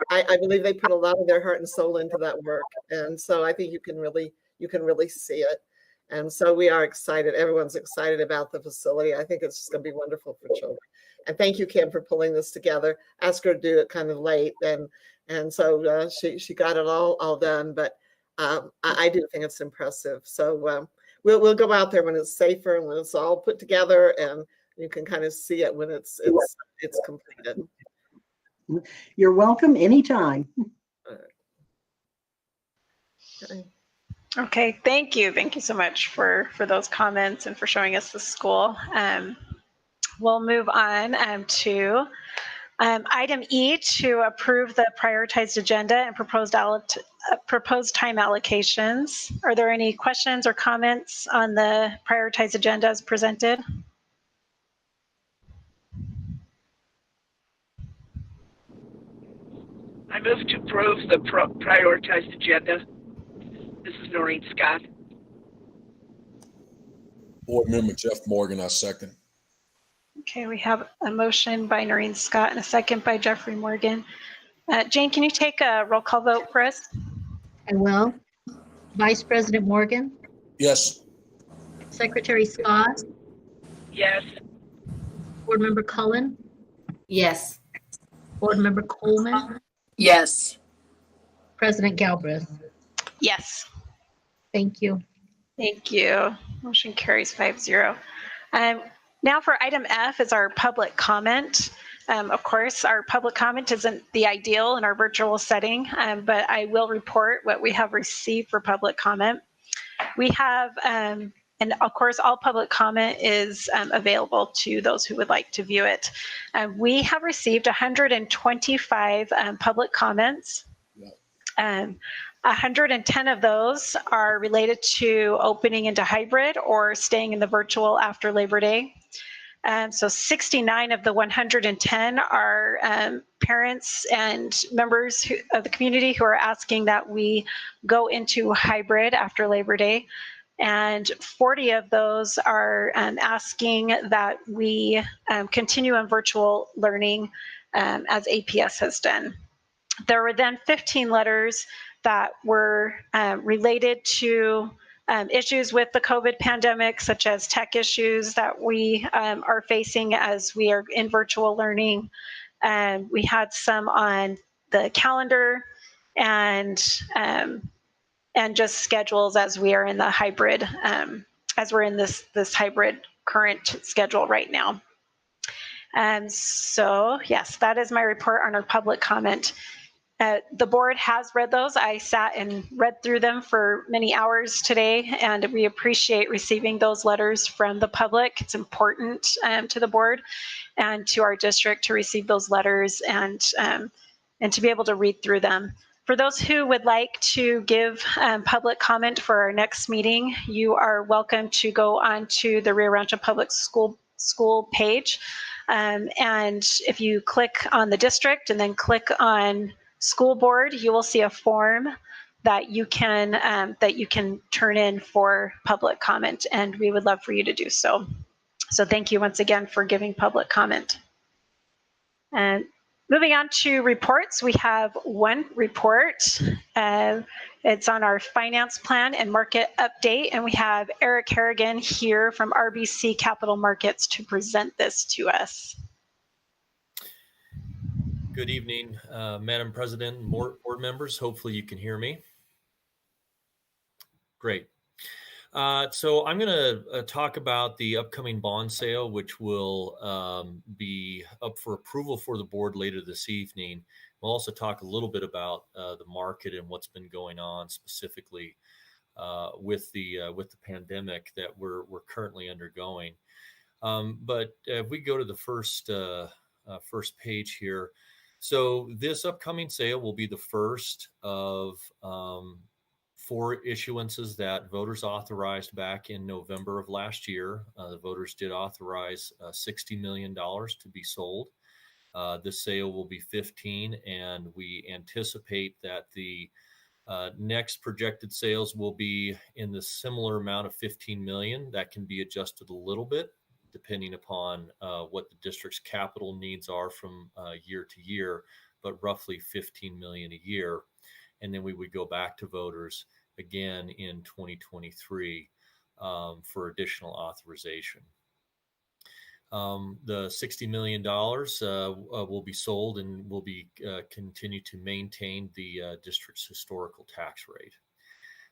[SPEAKER 5] I believe they put a lot of their heart and soul into that work, and so I think you can really see it, and so we are excited. Everyone's excited about the facility. I think it's just going to be wonderful for children. And thank you, Kim, for pulling this together. Asked her to do it kind of late, and so she got it all done. But I do think it's impressive. So we'll go out there when it's safer and when it's all put together, and you can kind of see it when it's completed.
[SPEAKER 3] You're welcome anytime.
[SPEAKER 5] Okay.
[SPEAKER 1] Okay, thank you. Thank you so much for those comments and for showing us the school. We'll move on to item E, to approve the prioritized agenda and proposed time allocations. Are there any questions or comments on the prioritized agenda as presented?
[SPEAKER 8] I move to approve the prioritized agenda. This is Noreen Scott.
[SPEAKER 6] Board Member Jeff Morgan, I second.
[SPEAKER 1] Okay, we have a motion by Noreen Scott and a second by Jeffrey Morgan. Jane, can you take a roll call vote for us?
[SPEAKER 2] I will. Vice President Morgan,
[SPEAKER 6] Yes.
[SPEAKER 2] Secretary Scott,
[SPEAKER 8] Yes.
[SPEAKER 2] Board Member Cullen,
[SPEAKER 4] Yes.
[SPEAKER 2] Board Member Coleman,
[SPEAKER 7] Yes.
[SPEAKER 2] President Galbraith.
[SPEAKER 1] Yes.
[SPEAKER 2] Thank you.
[SPEAKER 1] Thank you. Motion carries 5-0. Now for item F is our public comment. Of course, our public comment isn't the ideal in our virtual setting, but I will report what we have received for public comment. We have, and of course, all public comment is available to those who would like to view it. We have received 125 public comments. 110 of those are related to opening into hybrid or staying in the virtual after Labor Day. So 69 of the 110 are parents and members of the community who are asking that we go into hybrid after Labor Day. And 40 of those are asking that we continue in virtual learning as APS has done. There were then 15 letters that were related to issues with the COVID pandemic, such as tech issues that we are facing as we are in virtual learning. We had some on the calendar and just schedules as we are in the hybrid, as we're in this hybrid current schedule right now. So yes, that is my report on our public comment. The board has read those. I sat and read through them for many hours today, and we appreciate receiving those letters from the public. It's important to the board and to our district to receive those letters and to be able to read through them. For those who would like to give public comment for our next meeting, you are welcome to go on to the Rio Rancho Public School page. And if you click on the district and then click on school board, you will see a form that you can turn in for public comment, and we would love for you to do so. So thank you once again for giving public comment. And moving on to reports, we have one report. It's on our finance plan and market update, and we have Eric Harrigan here from RBC Capital Markets to present this to us.
[SPEAKER 9] Good evening, Madam President and board members. Hopefully you can hear me. Great. So I'm going to talk about the upcoming bond sale, which will be up for approval for the board later this evening. We'll also talk a little bit about the market and what's been going on specifically with the pandemic that we're currently undergoing. But if we go to the first page here. So this upcoming sale will be the first of 4 issuances that voters authorized back in November of last year. The voters did authorize $60 million to be sold. This sale will be 15, and we anticipate that the Next projected sales will be in the similar amount of 15 million. That can be adjusted a little bit depending upon what the district's capital needs are from year to year, but roughly 15 million a year. And then we would go back to voters again in 2023 for additional authorization. The $60 million will be sold and will be continue to maintain the district's historical tax rate.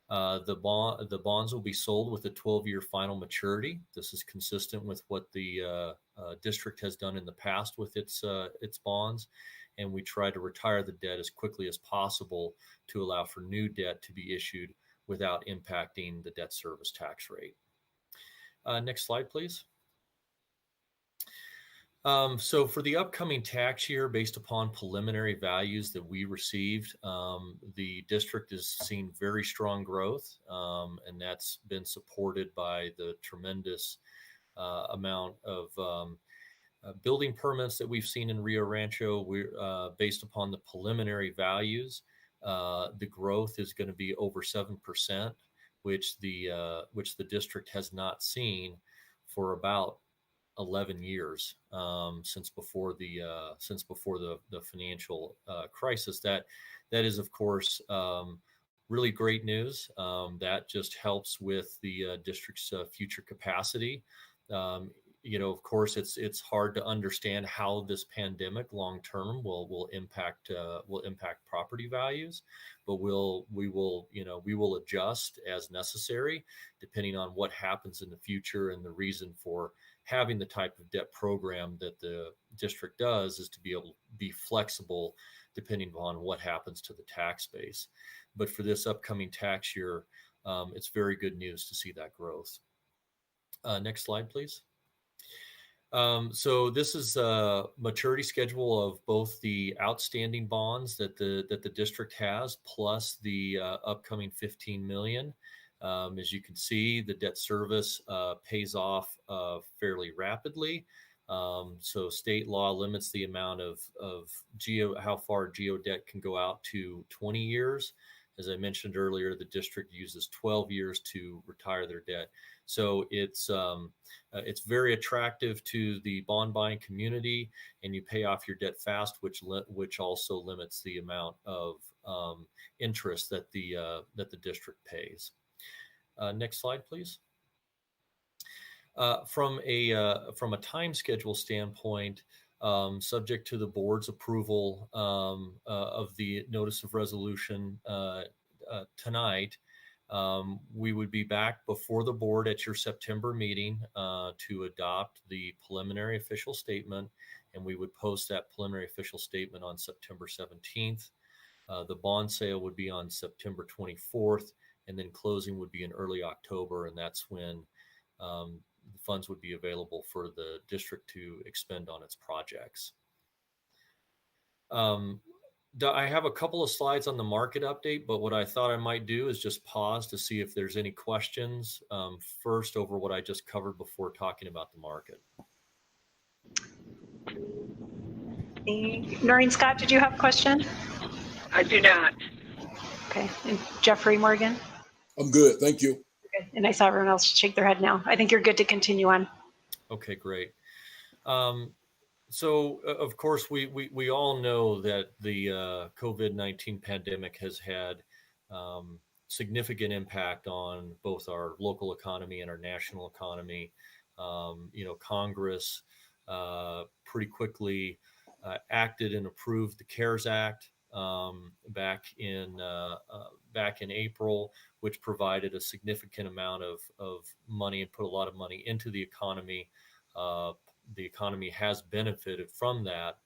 [SPEAKER 9] The bonds will be sold with a 12-year final maturity. This is consistent with what the district has done in the past with its bonds, and we try to retire the debt as quickly as possible to allow for new debt to be issued without impacting the debt service tax rate. Next slide, please. So for the upcoming tax year, based upon preliminary values that we received, the district is seeing very strong growth, and that's been supported by the tremendous amount of building permits that we've seen in Rio Rancho. We're based upon the preliminary values, the growth is going to be over 7%, which the district has not seen for about 11 years since before the financial crisis. That is, of course, really great news. That just helps with the district's future capacity. Of course, it's hard to understand how this pandemic long term will impact property values, but we will adjust as necessary depending on what happens in the future. And the reason for having the type of debt program that the district does is to be able to be flexible depending on what happens to the tax base. But for this upcoming tax year, it's very good news to see that growth. Next slide, please. So this is a maturity schedule of both the outstanding bonds that the district has, plus the upcoming 15 million. As you can see, the debt service pays off fairly rapidly. So state law limits the amount of how far GO debt can go out to 20 years. As I mentioned earlier, the district uses 12 years to retire their debt. So it's very attractive to the bond buying community, and you pay off your debt fast, which also limits the amount of interest that the district pays. Next slide, please. From a time schedule standpoint, subject to the board's approval of the notice of resolution tonight, we would be back before the board at your September meeting to adopt the preliminary official statement, and we would post that preliminary official statement on September 17th. The bond sale would be on September 24th, and then closing would be in early October, and that's when the funds would be available for the district to expend on its projects. I have a couple of slides on the market update, but what I thought I might do is just pause to see if there's any questions first over what I just covered before talking about the market.
[SPEAKER 1] Noreen Scott, did you have a question?
[SPEAKER 8] I do not.
[SPEAKER 1] Okay. And Jeffrey Morgan?
[SPEAKER 6] I'm good. Thank you.
[SPEAKER 1] Okay. And I saw everyone else shake their head now. I think you're good to continue on. Okay,
[SPEAKER 9] great. So, of course, we all know that the COVID-19 pandemic has had significant impact on both our local economy and our national economy. Congress pretty quickly acted and approved the CARES Act back in April, which provided a significant amount of money and put a lot of money into the economy. The economy has benefited from that,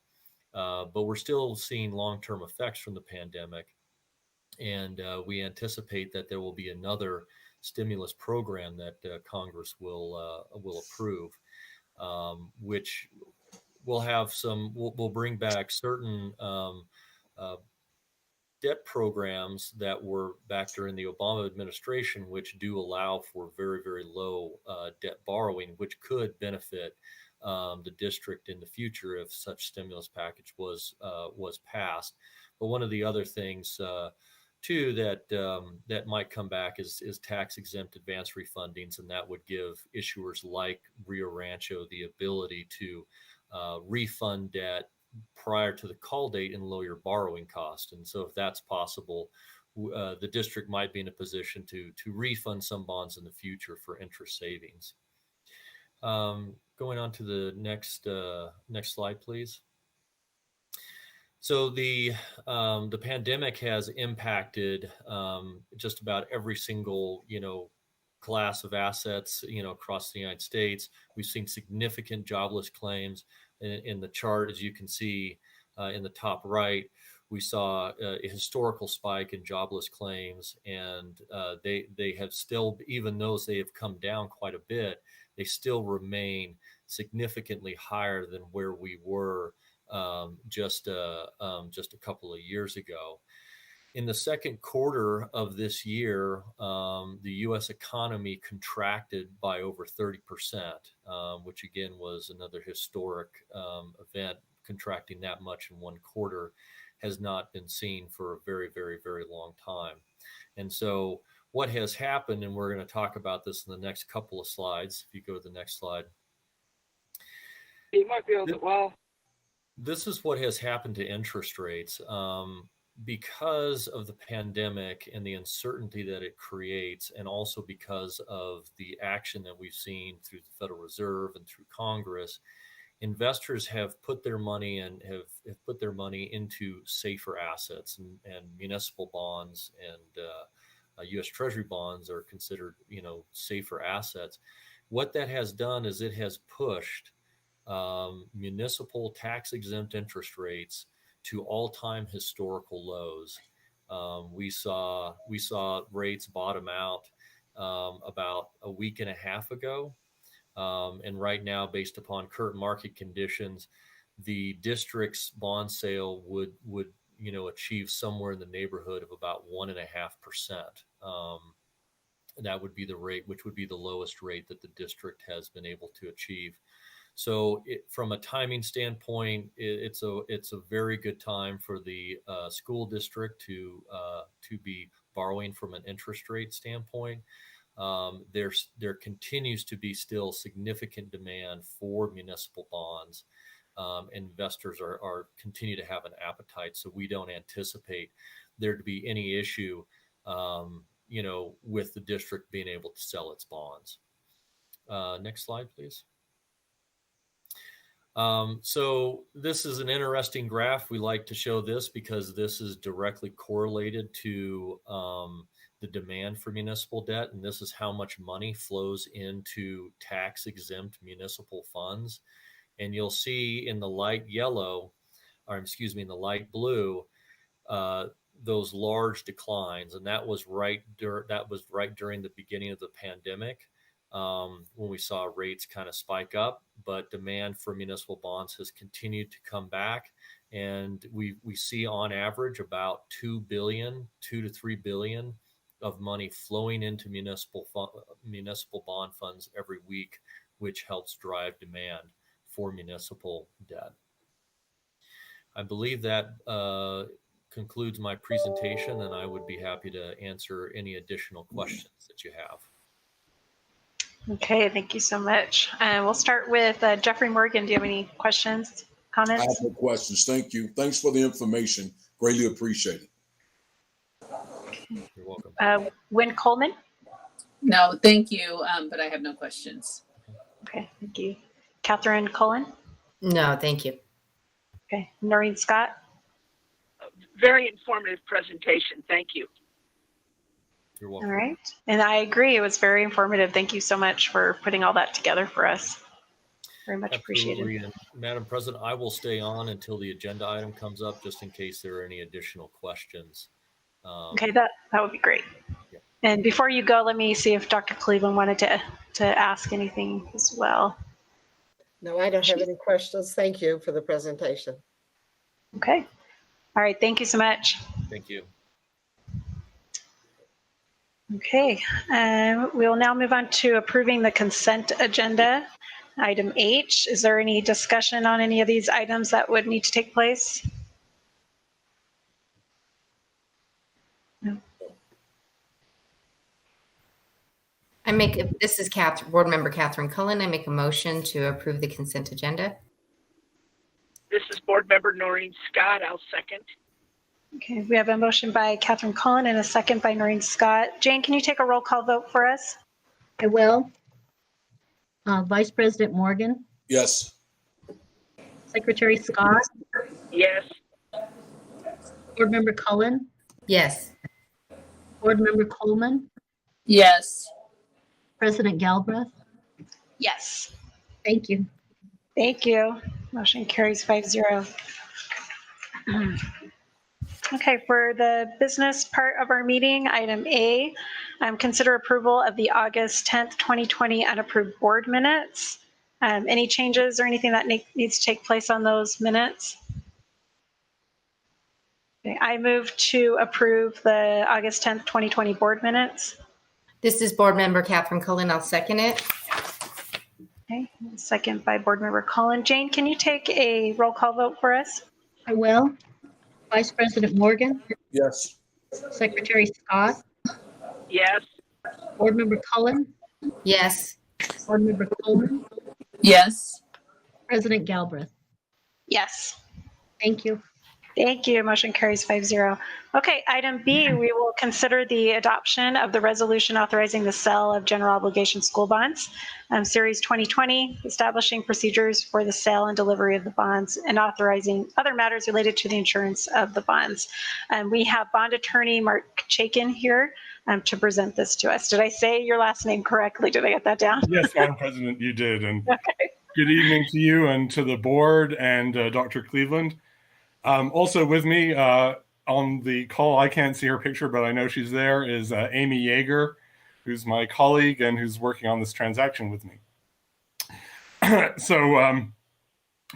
[SPEAKER 9] but we're still seeing long-term effects from the pandemic. And we anticipate that there will be another stimulus program that Congress will approve, which will bring back certain debt programs that were back during the Obama administration, which do allow for very, very low debt borrowing, which could benefit the district in the future if such stimulus package was passed. But one of the other things too that might come back is tax exempt advance refundings, and that would give issuers like Rio Rancho the ability to refund debt prior to the call date and lower your borrowing cost. And so if that's possible, the district might be in a position to refund some bonds in the future for interest savings. Going on to the next slide, please. So the pandemic has impacted just about every single class of assets across the United States. We've seen significant jobless claims in the chart, as you can see in the top right. We saw a historical spike in jobless claims, and they have still, even though they have come down quite a bit, they still remain significantly higher than where we were just a couple of years ago. In the second quarter of this year, the U.S. economy contracted by over 30%, which again was another historic event. Contracting that much in one quarter has not been seen for a very, very, very long time. And so what has happened, and we're going to talk about this in the next couple of slides. If you go to the next slide.
[SPEAKER 8] You might be able to, well.
[SPEAKER 9] This is what has happened to interest rates. Because of the pandemic and the uncertainty that it creates, and also because of the action that we've seen through the Federal Reserve and through Congress, investors have put their money into safer assets, and municipal bonds and U.S. Treasury bonds are considered, safer assets. What that has done is it has pushed municipal tax-exempt interest rates to all-time historical lows. We saw rates bottom out about a week and a half ago, and right now, based upon current market conditions, the district's bond sale would achieve somewhere in the neighborhood of about 1.5%. That would be the rate, which would be the lowest rate that the district has been able to achieve. So from a timing standpoint, it's a very good time for the school district to be borrowing from an interest rate standpoint. There continues to be still significant demand for municipal bonds. Investors are continue to have an appetite, so we don't anticipate there to be any issue, with the district being able to sell its bonds. Next slide, please. So this is an interesting graph. We like to show this because this is directly correlated to the demand for municipal debt, and this is how much money flows into tax-exempt municipal funds. And you'll see in the light yellow, in the light blue, those large declines, and that was right during the beginning of the pandemic. When we saw rates kind of spike up, but demand for municipal bonds has continued to come back. And we see on average about $2 to 3 billion of money flowing into municipal bond funds every week, which helps drive demand for municipal debt. I believe that concludes my presentation, and I would be happy to answer any additional questions that you have.
[SPEAKER 1] Okay, thank you so much. We'll start with Jeffrey Morgan. Do you have any questions, comments?
[SPEAKER 6] I have no questions. Thank you. Thanks for the information. Greatly appreciate it.
[SPEAKER 9] You're welcome.
[SPEAKER 1] Wynn Coleman?
[SPEAKER 7] No, thank you, but I have no questions.
[SPEAKER 1] Okay, thank you. Catherine Cullen?
[SPEAKER 4] No, thank you.
[SPEAKER 1] Okay, Noreen Scott?
[SPEAKER 8] Very informative presentation. Thank you.
[SPEAKER 9] You're welcome.
[SPEAKER 1] All right. And I agree. It was very informative. Thank you so much for putting all that together for us. Very much appreciated.
[SPEAKER 9] And Madam President, I will stay on until the agenda item comes up, just in case there are any additional questions.
[SPEAKER 1] Okay, that would be great.
[SPEAKER 9] Yeah.
[SPEAKER 1] And before you go, let me see if Dr. Cleveland wanted to ask anything as well.
[SPEAKER 5] No, I don't have any questions. Thank you for the presentation.
[SPEAKER 1] Okay. All right. Thank you so much.
[SPEAKER 9] Thank you.
[SPEAKER 1] Okay. We will now move on to approving the consent agenda. Item H. Is there any discussion on any of these items that would need to take place? No.
[SPEAKER 4] This is Board Member Catherine Cullen. I make a motion to approve the consent agenda.
[SPEAKER 8] This is Board Member Noreen Scott. I'll second.
[SPEAKER 1] Okay, we have a motion by Catherine Cullen and a second by Noreen Scott. Jane, can you take a roll call vote for us?
[SPEAKER 2] I will. Vice President Morgan,
[SPEAKER 6] Yes.
[SPEAKER 2] Secretary Scott,
[SPEAKER 8] Yes.
[SPEAKER 2] Board Member Cullen,
[SPEAKER 4] Yes.
[SPEAKER 2] Board Member Coleman,
[SPEAKER 7] Yes.
[SPEAKER 2] President Galbraith.
[SPEAKER 1] Yes.
[SPEAKER 2] Thank you.
[SPEAKER 1] Thank you. Motion carries 5-0. Okay, for the business part of our meeting, item A, consider approval of the August 10th, 2020 unapproved board minutes. Any changes or anything that needs to take place on those minutes? Okay, I move to approve the August 10th, 2020 board minutes.
[SPEAKER 4] This is Board Member Catherine Cullen. I'll second it.
[SPEAKER 1] Okay, second by Board Member Cullen. Jane, can you take a roll call vote for us?
[SPEAKER 2] I will. Vice President Morgan,
[SPEAKER 6] Yes.
[SPEAKER 2] Secretary Scott,
[SPEAKER 8] Yes.
[SPEAKER 2] Board Member Cullen,
[SPEAKER 4] Yes.
[SPEAKER 2] Board Member Coleman,
[SPEAKER 7] Yes.
[SPEAKER 2] President Galbraith.
[SPEAKER 1] Yes.
[SPEAKER 2] Thank you.
[SPEAKER 1] Thank you. Motion carries 5-0. Okay, item B, we will consider the adoption of the resolution authorizing the sale of general obligation school bonds, Series 2020, establishing procedures for the sale and delivery of the bonds, and authorizing other matters related to the insurance of the bonds. We have bond attorney Mark Chaikin here to present this to us. Did I say your last name correctly? Did I get that down?
[SPEAKER 10] Yes, Madam President, you did. And
[SPEAKER 1] Okay.
[SPEAKER 10] good evening to you and to the board and Dr. Cleveland. Also with me on the call, I can't see her picture, but I know she's there, is Amy Yeager, who's my colleague and who's working on this transaction with me. So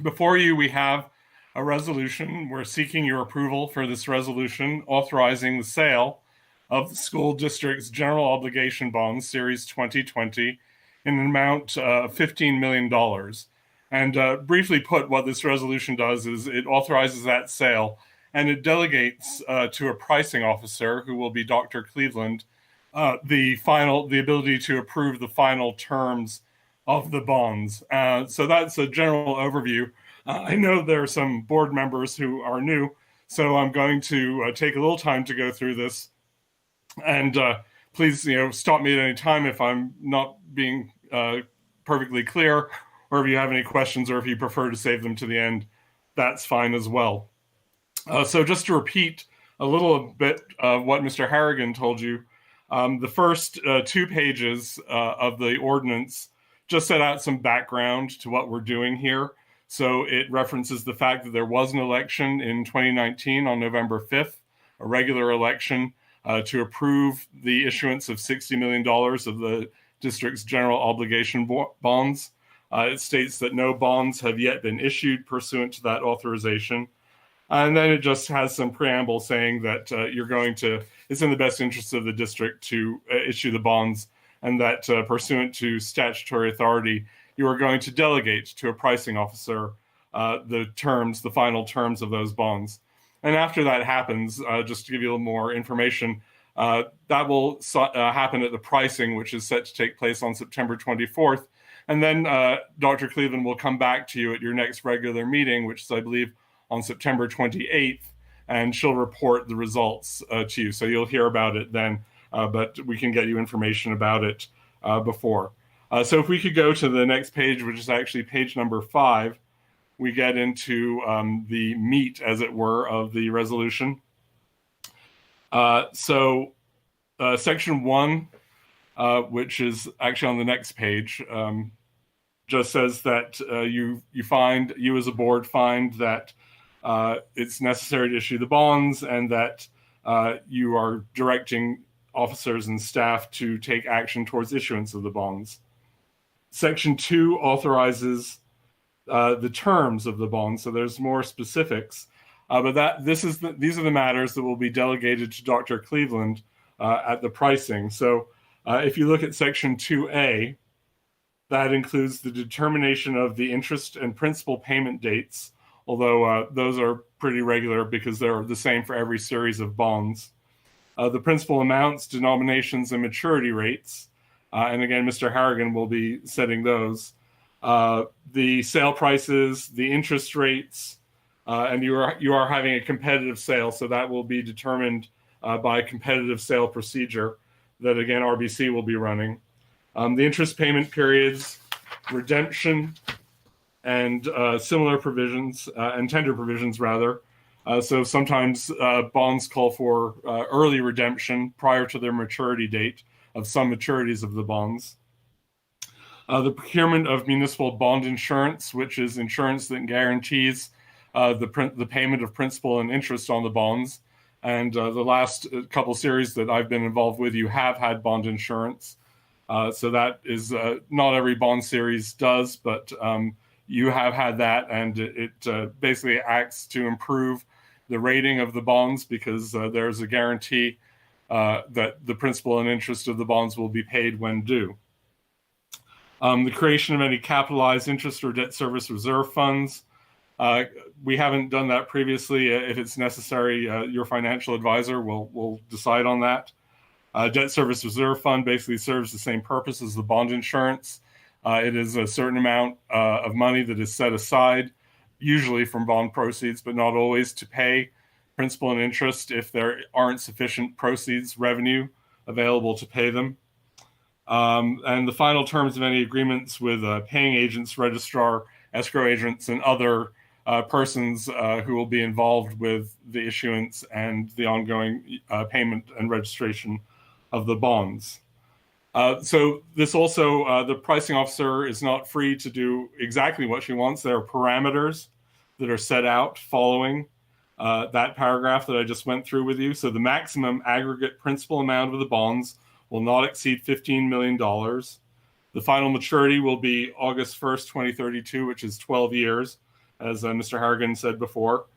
[SPEAKER 10] before you, we have a resolution. We're seeking your approval for this resolution authorizing the sale of the school district's general obligation bonds, Series 2020, in an amount of $15 million. And briefly put, what this resolution does is it authorizes that sale, and it delegates to a pricing officer, who will be Dr. Cleveland, the ability to approve the final terms of the bonds. So that's a general overview. I know there are some board members who are new, so I'm going to take a little time to go through this. And please, stop me at any time if I'm not being perfectly clear, or if you have any questions, or if you prefer to save them to the end, that's fine as well. So just to repeat a little bit of what Mr. Harrigan told you, the first 2 pages of the ordinance just set out some background to what we're doing here. So it references the fact that there was an election in 2019 on November 5th, a regular election to approve the issuance of $60 million of the district's general obligation bonds. It states that no bonds have yet been issued pursuant to that authorization. And then it just has some preamble saying that it's in the best interest of the district to issue the bonds, and that pursuant to statutory authority, you are going to delegate to a pricing officer the final terms of those bonds. And after that happens, just to give you a little more information, that will happen at the pricing, which is set to take place on September 24th. And then Dr. Cleveland will come back to you at your next regular meeting, which is, I believe, on September 28th, and she'll report the results to you. So you'll hear about it then, but we can get you information about it before. So if we could go to the next page, which is actually page number 5, we get into the meat, as it were, of the resolution. So section 1, which is actually on the next page, just says that you as a board find that it's necessary to issue the bonds, and that you are directing officers and staff to take action towards issuance of the bonds. Section 2 authorizes the terms of the bonds, so there's more specifics. But these are the matters that will be delegated to Dr. Cleveland at the pricing. So if you look at section 2A, that includes the determination of the interest and principal payment dates, although those are pretty regular because they're the same for every series of bonds. The principal amounts, denominations, and maturity rates, And again, Mr. Harrigan will be setting those. The sale prices, the interest rates, and you are having a competitive sale, so that will be determined by a competitive sale procedure that, again, RBC will be running. The interest payment periods, redemption, and similar provisions, and tender provisions, rather. So sometimes bonds call for early redemption prior to their maturity date of some maturities of the bonds. The procurement of municipal bond insurance, which is insurance that guarantees the payment of principal and interest on the bonds. And the last couple series that I've been involved with, you have had bond insurance. So that is not every bond series does, but you have had that, and it basically acts to improve the rating of the bonds because there's a guarantee that the principal and interest of the bonds will be paid when due. The creation of any capitalized interest or debt service reserve funds. We haven't done that previously. If it's necessary, your financial advisor will decide on that. Debt service reserve fund basically serves the same purpose as the bond insurance. It is a certain amount of money that is set aside, usually from bond proceeds, but not always, to pay principal and interest if there aren't sufficient proceeds, revenue available to pay them. And the final terms of any agreements with paying agents, registrar, escrow agents, and other persons who will be involved with the issuance and the ongoing payment and registration of the bonds. So this also, the pricing officer is not free to do exactly what she wants. There are parameters that are set out following that paragraph that I just went through with you. So the maximum aggregate principal amount of the bonds will not exceed $15 million. The final maturity will be August 1st, 2032, which is 12 years, as Mr. Harrigan said before.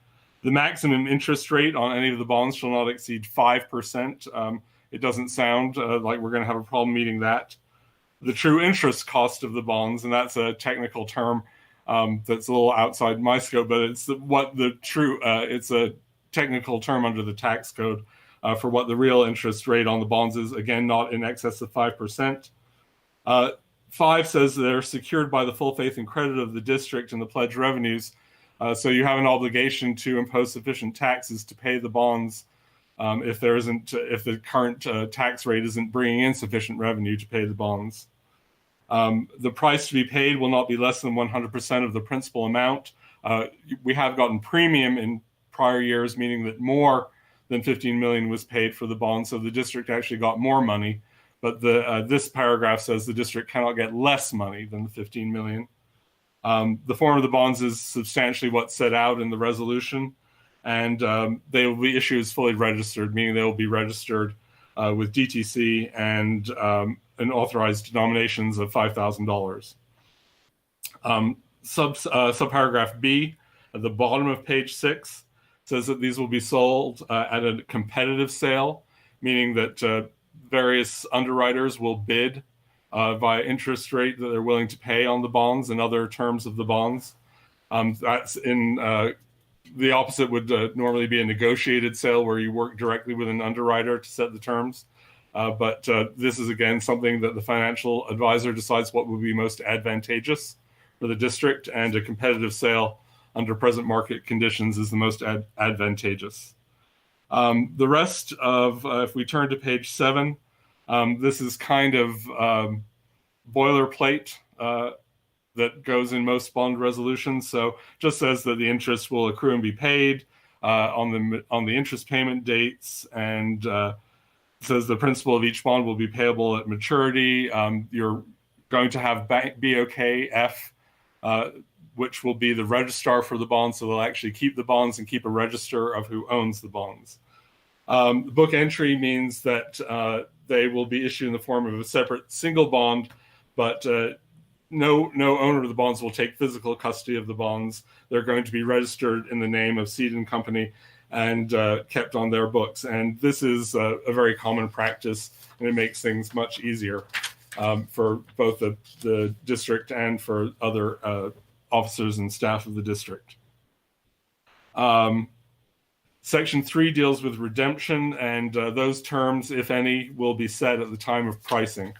[SPEAKER 10] The maximum interest rate on any of the bonds shall not exceed 5%. It doesn't sound like we're going to have a problem meeting that. The true interest cost of the bonds, and that's a technical term that's a little outside my scope, but it's it's a technical term under the tax code for what the real interest rate on the bonds is, again, not in excess of 5%. 5 says they're secured by the full faith and credit of the district and the pledged revenues. So you have an obligation to impose sufficient taxes to pay the bonds if the current tax rate isn't bringing in sufficient revenue to pay the bonds. The price to be paid will not be less than 100% of the principal amount. We have gotten premium in prior years, meaning that more than 15 million was paid for the bonds, so the district actually got more money. But this paragraph says the district cannot get less money than the 15 million. The form of the bonds is substantially what's set out in the resolution, and they will be issued as fully registered, meaning they will be registered with DTC and authorized denominations of $5,000. Subparagraph B at the bottom of page 6 says that these will be sold at a competitive sale, meaning that various underwriters will bid by interest rate that they're willing to pay on the bonds and other terms of the bonds. That's in the opposite would normally be a negotiated sale where you work directly with an underwriter to set the terms. But this is, again, something that the financial advisor decides what would be most advantageous for the district, and a competitive sale under present market conditions is the most advantageous. The rest of, if we turn to page 7, this is kind of boilerplate that goes in most bond resolutions. So just says that the interest will accrue and be paid on the interest payment dates, and says the principal of each bond will be payable at maturity. You're going to have BOKF, which will be the registrar for the bonds, so they'll actually keep the bonds and keep a register of who owns the bonds. The book entry means that they will be issued in the form of a separate single bond, but no owner of the bonds will take physical custody of the bonds. They're going to be registered in the name of Seed and Company and kept on their books. And this is a very common practice, and it makes things much easier for both the district and for other officers and staff of the district. Section 3 deals with redemption, and those terms, if any, will be set at the time of pricing.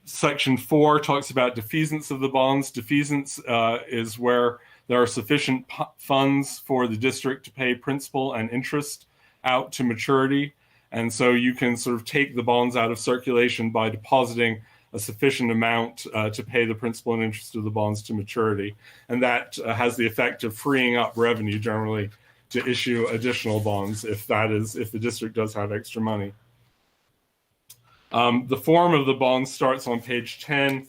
[SPEAKER 10] Section 4 talks about defeasance of the bonds. Defeasance is where there are sufficient funds for the district to pay principal and interest out to maturity. And so you can sort of take the bonds out of circulation by depositing a sufficient amount to pay the principal and interest of the bonds to maturity. And that has the effect of freeing up revenue generally to issue additional bonds if the district does have extra money. The form of the bond starts on page 10.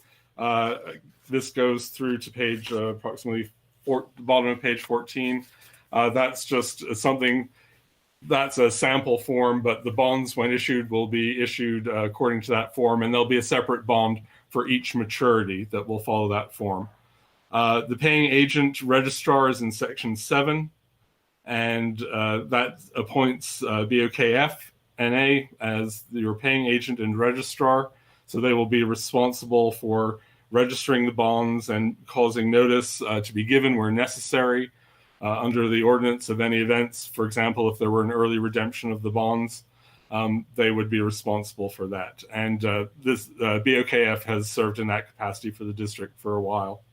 [SPEAKER 10] This goes through to page approximately the bottom of page 14. That's just something that's a sample form, but the bonds, when issued, will be issued according to that form, and there'll be a separate bond for each maturity that will follow that form. The paying agent registrar is in section 7, and that appoints BOKF NA as your paying agent and registrar. So they will be responsible for registering the bonds and causing notice to be given where necessary under the ordinance of any events. For example, if there were an early redemption of the bonds, they would be responsible for that. And this BOKF has served in that capacity for the district for a while.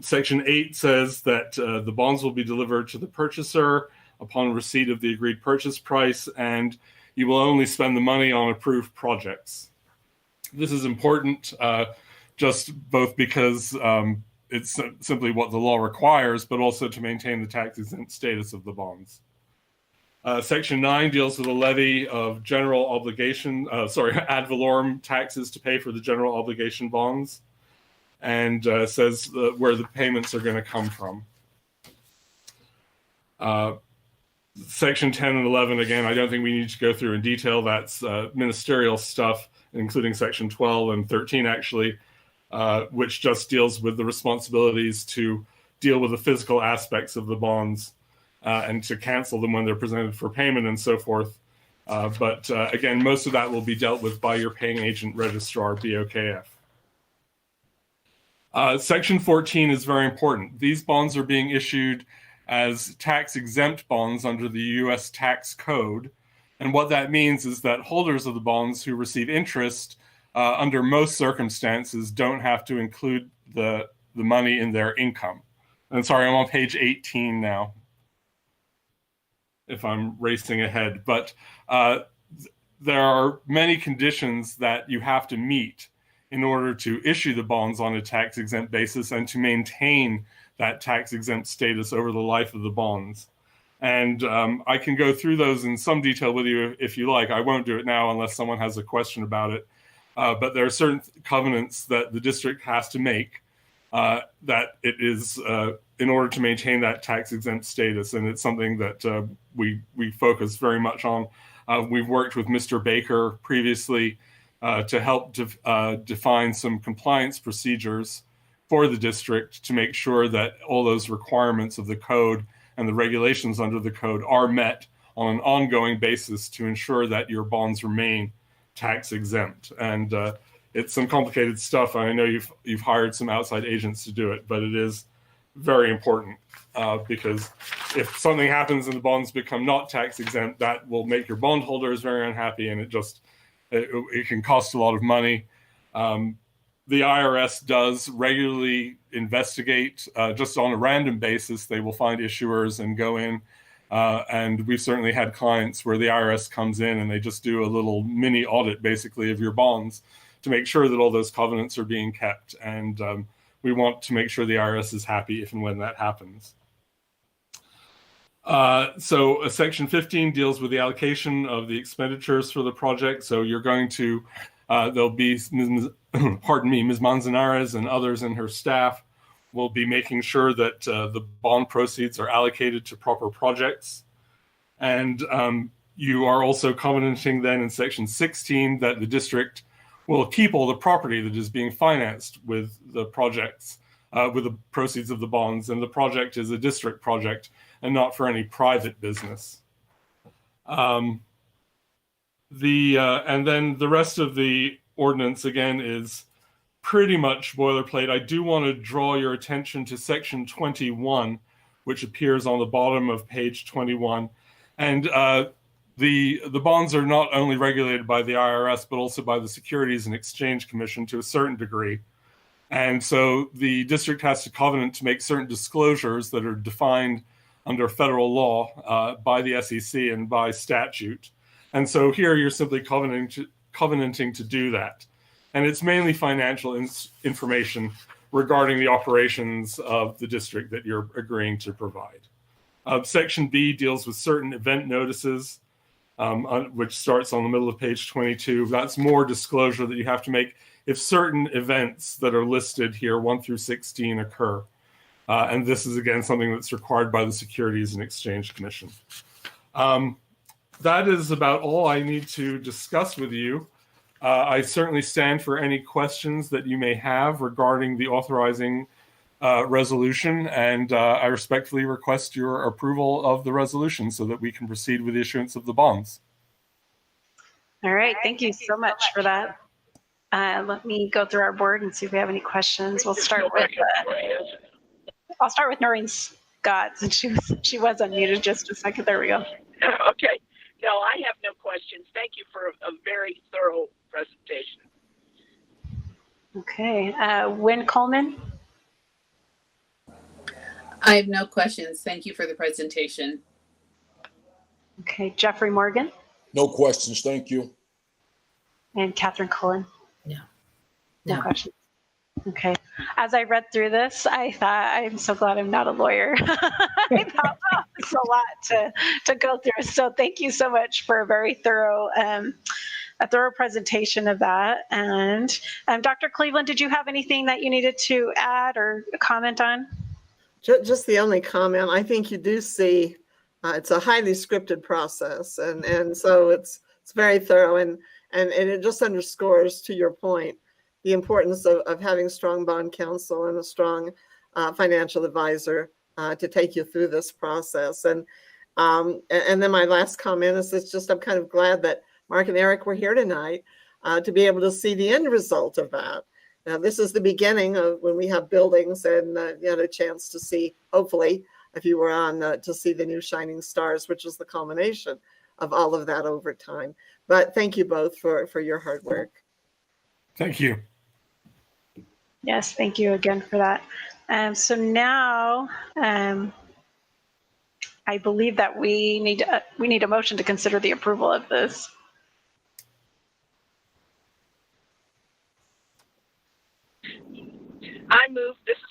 [SPEAKER 10] Section 8 says that the bonds will be delivered to the purchaser upon receipt of the agreed purchase price, and you will only spend the money on approved projects. This is important just both because it's simply what the law requires, but also to maintain the tax-exempt status of the bonds. Section 9 deals with a levy of general obligation, ad valorem taxes to pay for the general obligation bonds, and says where the payments are going to come from. Section 10 and 11, again, I don't think we need to go through in detail. That's ministerial stuff, including section 12 and 13, actually, which just deals with the responsibilities to deal with the physical aspects of the bonds and to cancel them when they're presented for payment and so forth. But again, most of that will be dealt with by your paying agent registrar, BOKF. Section 14 is very important. These bonds are being issued as tax-exempt bonds under the U.S. tax code. And what that means is that holders of the bonds who receive interest under most circumstances don't have to include the money in their income. And sorry, I'm on page 18 now, if I'm racing ahead. But there are many conditions that you have to meet in order to issue the bonds on a tax-exempt basis and to maintain that tax-exempt status over the life of the bonds. And I can go through those in some detail with you if you like. I won't do it now unless someone has a question about it. But there are certain covenants that the district has to make that it is in order to maintain that tax-exempt status. And it's something that we focus very much on. We've worked with Mr. Baker previously to help define some compliance procedures for the district to make sure that all those requirements of the code and the regulations under the code are met on an ongoing basis to ensure that your bonds remain tax exempt. And it's some complicated stuff. I know you've hired some outside agents to do it, but it is very important because if something happens and the bonds become not tax exempt, that will make your bondholders very unhappy, and it can cost a lot of money. The IRS does regularly investigate just on a random basis. They will find issuers and go in. And we've certainly had clients where the IRS comes in and they just do a little mini audit, basically, of your bonds to make sure that all those covenants are being kept. And we want to make sure the IRS is happy if and when that happens. So Section 15 deals with the allocation of the expenditures for the project. So you're going to, there'll be, Ms. Manzanares and others in her staff will be making sure that the bond proceeds are allocated to proper projects. And you are also covenanting then in Section 16 that the district will keep all the property that is being financed with the projects, with the proceeds of the bonds. And the project is a district project and not for any private business. And then the rest of the ordinance, again, is pretty much boilerplate. I do want to draw your attention to Section 21, which appears on the bottom of page 21. And The bonds are not only regulated by the IRS, but also by the Securities and Exchange Commission to a certain degree. And so the district has to covenant to make certain disclosures that are defined under federal law by the SEC and by statute. And so here you're simply covenanting to do that. And it's mainly financial information regarding the operations of the district that you're agreeing to provide. Section B deals with certain event notices, which starts on the middle of page 22. That's more disclosure that you have to make if certain events that are listed here, 1 through 16, occur. And this is, again, something that's required by the Securities and Exchange Commission. That is about all I need to discuss with you. I certainly stand for any questions that you may have regarding the authorizing resolution, and I respectfully request your approval of the resolution so that we can proceed with the issuance of the bonds.
[SPEAKER 1] All right, thank you so much for that. Let me go through our board and see if we have any questions. We'll start with, I'll start with Noreen Scott, since she was unmuted just a second. There we go.
[SPEAKER 8] Okay. No, I have no questions. Thank you for a very thorough presentation.
[SPEAKER 1] Okay, Wynn Coleman.
[SPEAKER 7] I have no questions. Thank you for the presentation.
[SPEAKER 1] Okay, Jeffrey Morgan.
[SPEAKER 6] No questions, thank you.
[SPEAKER 1] And Catherine Cullen. No
[SPEAKER 4] No.
[SPEAKER 1] questions. Okay. As I read through this, I thought, I'm so glad I'm not a lawyer. I thought, wow, it's a lot to go through. So thank you so much for a very thorough presentation of that. And Dr. Cleveland, did you have anything that you needed to add or comment on?
[SPEAKER 5] Just the only comment, I think you do see it's a highly scripted process, and so it's very thorough, and it just underscores, to your point, the importance of having strong bond counsel and a strong financial advisor to take you through this process. And then my last comment is it's just I'm kind of glad that Mark and Eric were here tonight to be able to see the end result of that. Now, this is the beginning of when we have buildings and you had a chance to see, hopefully, if you were on, to see the new shining stars, which is the culmination of all of that over time. But thank you both for your hard work.
[SPEAKER 10] Thank you.
[SPEAKER 1] Yes, thank you again for that. So now I believe that we need a motion to consider the approval of this.
[SPEAKER 8] I move, this is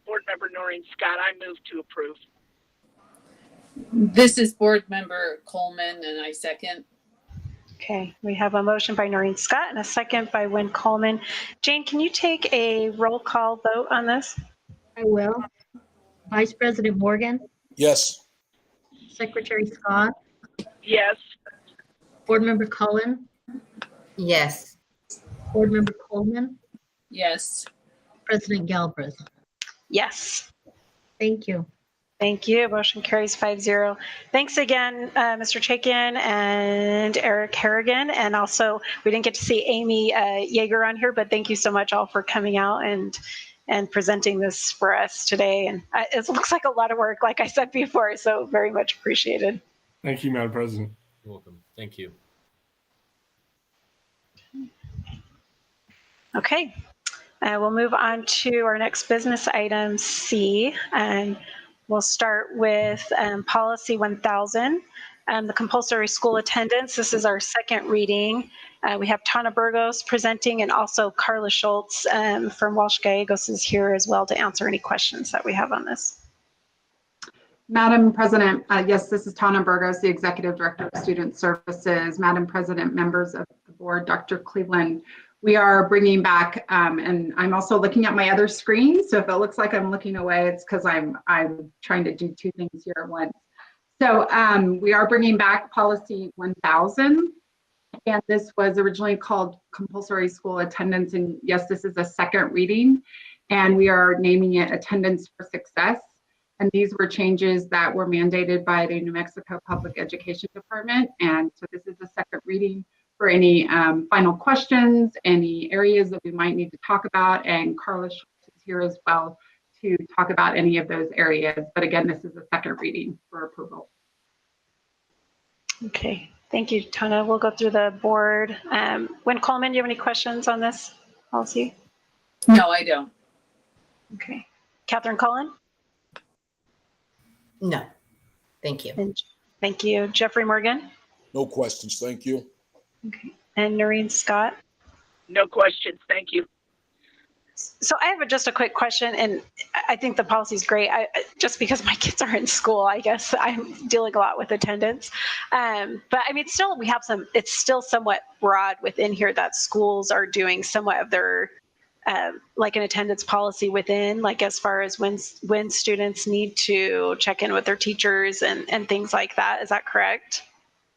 [SPEAKER 8] Board Member Noreen Scott, I move to approve.
[SPEAKER 7] This is Board Member Coleman, and I second.
[SPEAKER 1] Okay, we have a motion by Noreen Scott and a second by Wynn Coleman. Jane, can you take a roll call vote on this?
[SPEAKER 2] I will. Vice President Morgan,
[SPEAKER 6] Yes.
[SPEAKER 2] Secretary Scott,
[SPEAKER 8] Yes.
[SPEAKER 2] Board Member Cullen,
[SPEAKER 4] Yes.
[SPEAKER 2] Board Member Coleman,
[SPEAKER 7] Yes.
[SPEAKER 2] President Galbraith.
[SPEAKER 1] Yes.
[SPEAKER 2] Thank you.
[SPEAKER 1] Thank you. Motion carries 5-0. Thanks again, Mr. Chaikin and Eric Harrigan. And also, we didn't get to see Amy Yeager on here, but thank you so much all for coming out and presenting this for us today. And it looks like a lot of work, like I said before, so very much appreciated.
[SPEAKER 10] Thank you, Madam President.
[SPEAKER 9] You're welcome. Thank you.
[SPEAKER 1] Okay. We'll move on to our next business item, C, and we'll start with Policy 1000, the compulsory school attendance. This is our second reading. We have Tana Burgos presenting, and also Carla Schultz from Walsh Gallegos is here as well to answer any questions that we have on this.
[SPEAKER 11] Madam President, yes, this is Tana Burgos, the Executive Director of Student Services. Madam President, members of the board, Dr. Cleveland, we are bringing back, and I'm also looking at my other screen, so if it looks like I'm looking away, it's because I'm trying to do two things here at once. So we are bringing back Policy 1000, and this was originally called Compulsory School Attendance, and yes, this is a second reading, and we are naming it Attendance for Success. And these were changes that were mandated by the New Mexico Public Education Department, and so this is a second reading for any final questions, any areas that we might need to talk about, and Carla Schultz is here as well to talk about any of those areas. But again, this is a second reading for approval.
[SPEAKER 1] Okay, thank you, Tana. We'll go through the board. Wynn Coleman, do you have any questions on this policy?
[SPEAKER 7] No, I don't.
[SPEAKER 1] Okay. Catherine Cullen?
[SPEAKER 4] No, thank you.
[SPEAKER 1] And thank you. Jeffrey Morgan?
[SPEAKER 6] No questions. Thank you.
[SPEAKER 1] Okay. And Noreen Scott?
[SPEAKER 8] No questions. Thank you.
[SPEAKER 1] So I have just a quick question, and I think the policy is great. Just because my kids are in school, I guess I'm dealing a lot with attendance. But I mean, still, we have some. It's still somewhat broad within here that schools are doing somewhat of their like an attendance policy within, like as far as when students need to check in with their teachers and things like that. Is that correct?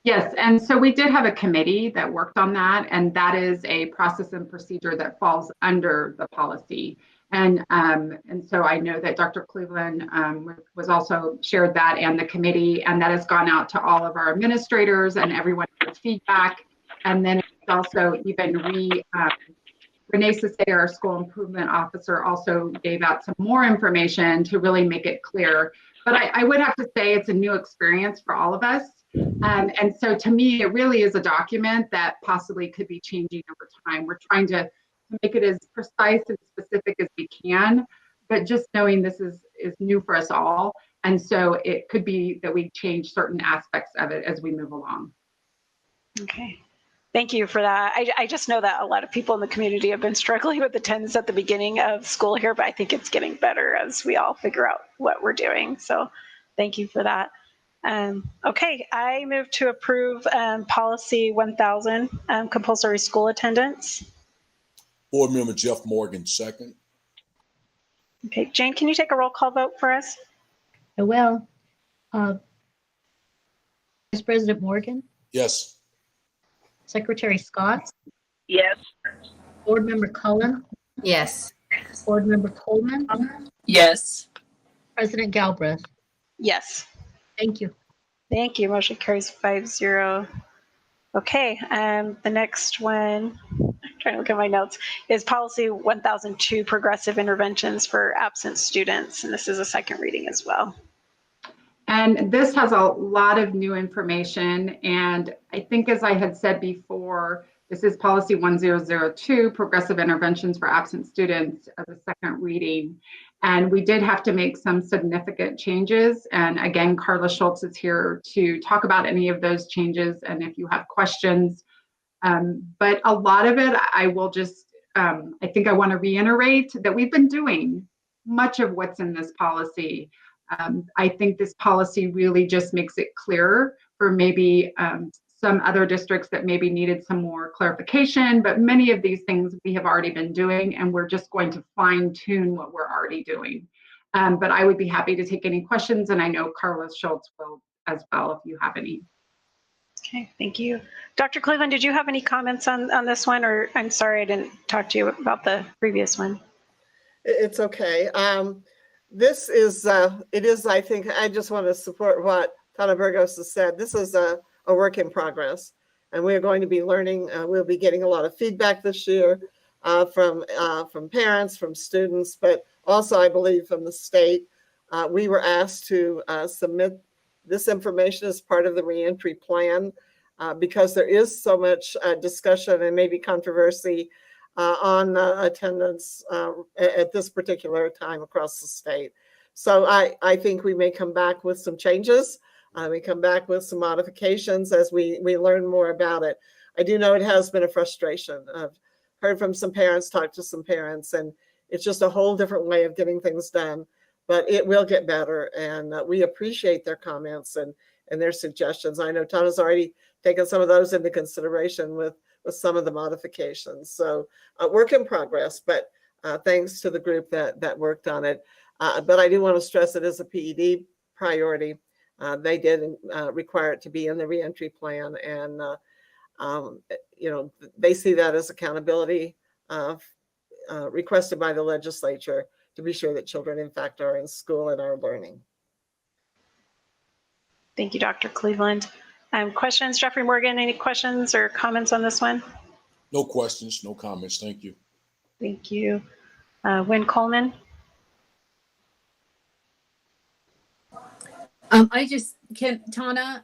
[SPEAKER 11] Yes, and so we did have a committee that worked on that, and that is a process and procedure that falls under the policy. And so I know that Dr. Cleveland was also shared that and the committee, and that has gone out to all of our administrators and everyone with feedback. And then it's also even Renee Sasay, our school improvement officer, also gave out some more information to really make it clear. But I would have to say it's a new experience for all of us. And so to me, it really is a document that possibly could be changing over time. We're trying to make it as precise and specific as we can, but just knowing this is new for us all. And so it could be that we change certain aspects of it as we move along.
[SPEAKER 1] Okay. Thank you for that. I just know that a lot of people in the community have been struggling with attendance at the beginning of school here, but I think it's getting better as we all figure out what we're doing. So thank you for that. Okay, I move to approve policy 1000, compulsory school attendance.
[SPEAKER 6] Board Member Jeff Morgan, second.
[SPEAKER 1] Okay, Jane, can you take a roll call vote for us?
[SPEAKER 2] I will. Vice President Morgan,
[SPEAKER 6] Yes.
[SPEAKER 2] Secretary Scott,
[SPEAKER 8] Yes.
[SPEAKER 2] Board Member Cullen,
[SPEAKER 4] Yes.
[SPEAKER 2] Board Member Coleman,
[SPEAKER 7] Yes.
[SPEAKER 2] President Galbraith.
[SPEAKER 1] Yes.
[SPEAKER 2] Thank you.
[SPEAKER 1] Thank you. Motion carries 5-0. Okay, the next one, I'm trying to look at my notes, is policy 1002, progressive interventions for absent students. And this is a second reading as well.
[SPEAKER 11] And this has a lot of new information. And I think, as I had said before, this is policy 1002, progressive interventions for absent students, as a second reading. And we did have to make some significant changes. And again, Carla Schultz is here to talk about any of those changes and if you have questions. But a lot of it, I will just, I think I want to reiterate that we've been doing much of what's in this policy. I think this policy really just makes it clearer for maybe some other districts that maybe needed some more clarification, but many of these things we have already been doing, and we're just going to fine tune what we're already doing. But I would be happy to take any questions, and I know Carla Schultz will as well if you have any.
[SPEAKER 1] Okay, thank you. Dr. Cleveland, did you have any comments on this one? Or I'm sorry I didn't talk to you about the previous one.
[SPEAKER 5] It's okay. This is, it is, I think, I just want to support what Tana Burgos has said. This is a work in progress, and we're going to be learning. We'll be getting a lot of feedback this year from parents, from students, but also, I believe, from the state. We were asked to submit this information as part of the reentry plan because there is so much discussion and maybe controversy on attendance at this particular time across the state. So I think we may come back with some changes. We come back with some modifications as we learn more about it. I do know it has been a frustration. I've heard from some parents, talked to some parents, and it's just a whole different way of getting things done. But it will get better, and we appreciate their comments and their suggestions. I know Tana's already taken some of those into consideration with some of the modifications. So work in progress, but thanks to the group that worked on it. But I do want to stress it is a PED priority. They did require it to be in the reentry plan, and they see that as accountability requested by the legislature to be sure that children, in fact, are in school and are learning.
[SPEAKER 1] Thank you, Dr. Cleveland. Questions, Jeffrey Morgan, any questions or comments on this one?
[SPEAKER 6] No questions, no comments. Thank you.
[SPEAKER 1] Thank you. Wynn Coleman?
[SPEAKER 7] I just, Tana,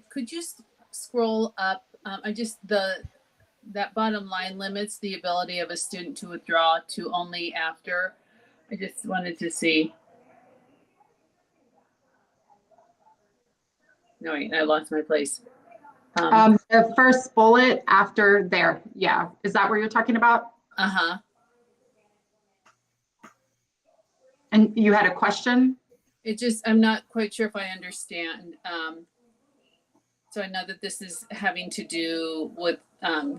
[SPEAKER 7] could you scroll up, that bottom line limits the ability of a student to withdraw to only after. I just wanted to see. No, wait, I lost my place.
[SPEAKER 11] The first bullet after there. Yeah. Is that what you're talking about?
[SPEAKER 7] Uh-huh.
[SPEAKER 11] And you had a question?
[SPEAKER 7] I'm not quite sure if I understand. So I know that this is having to do with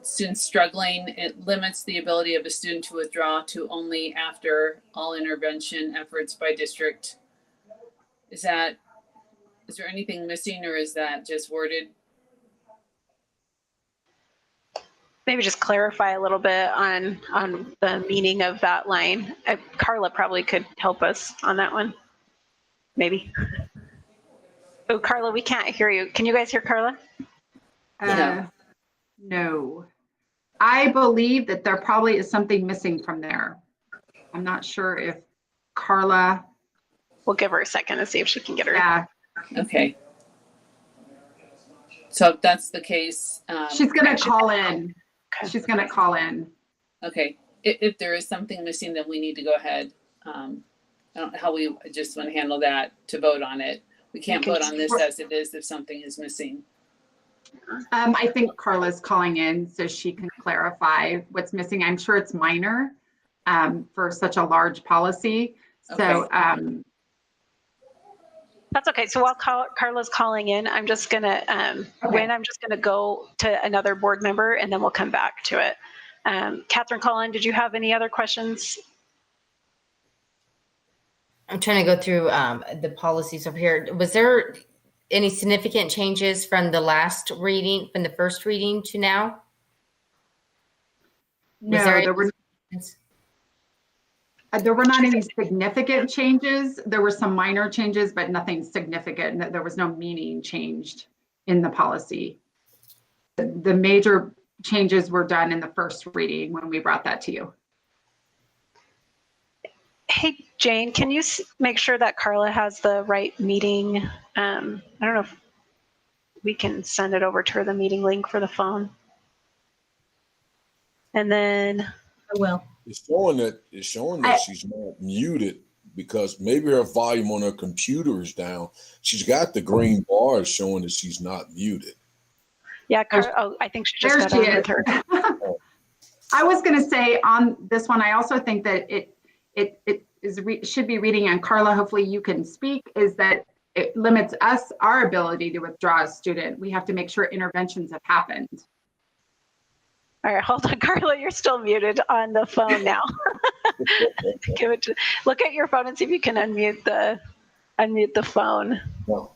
[SPEAKER 7] students struggling. It limits the ability of a student to withdraw to only after all intervention efforts by district. Is there anything missing, or is that just worded?
[SPEAKER 1] Maybe just clarify a little bit on the meaning of that line. Carla probably could help us on that one. Maybe. Oh, Carla, we can't hear you. Can you guys hear Carla?
[SPEAKER 11] No. I believe that there probably is something missing from there. I'm not sure if Carla.
[SPEAKER 1] We'll give her a second to see if she can get her.
[SPEAKER 11] Yeah.
[SPEAKER 7] Okay. So if that's the case.
[SPEAKER 11] She's going to call in.
[SPEAKER 1] Okay.
[SPEAKER 11] She's going to call in.
[SPEAKER 7] Okay. If there is something missing, then we need to go ahead. I don't know how we just want to handle that to vote on it. We can't vote on this as it is if something is missing.
[SPEAKER 11] I think Carla's calling in so she can clarify what's missing. I'm sure it's minor for such a large policy. So
[SPEAKER 1] that's okay. So while Carla's calling in, I'm just gonna I'm just gonna go to another board member and then we'll come back to it. Catherine Cullen, did you have any other questions?
[SPEAKER 4] I'm trying to go through the policies over here. Was there any significant changes from the last reading, from the first reading to now?
[SPEAKER 11] No, there were not any significant changes. There were some minor changes, but nothing significant. There was no meaning changed in the policy. The major changes were done in the first reading when we brought that to you.
[SPEAKER 1] Hey, Jane, can you make sure that Carla has the right meeting? I don't know if we can send it over to her, the meeting link for the phone. And then
[SPEAKER 2] I will.
[SPEAKER 6] It's showing that she's not muted because maybe her volume on her computer is down. She's got the green bars showing that she's not muted.
[SPEAKER 1] Yeah, I think she just got on with her.
[SPEAKER 11] I was going to say on this one, I also think that it should be reading, and Carla, hopefully you can speak, is that it limits our ability to withdraw a student. We have to make sure interventions have happened.
[SPEAKER 1] All right, hold on, Carla, you're still muted on the phone now. Look at your phone and see if you can unmute the phone.
[SPEAKER 6] No.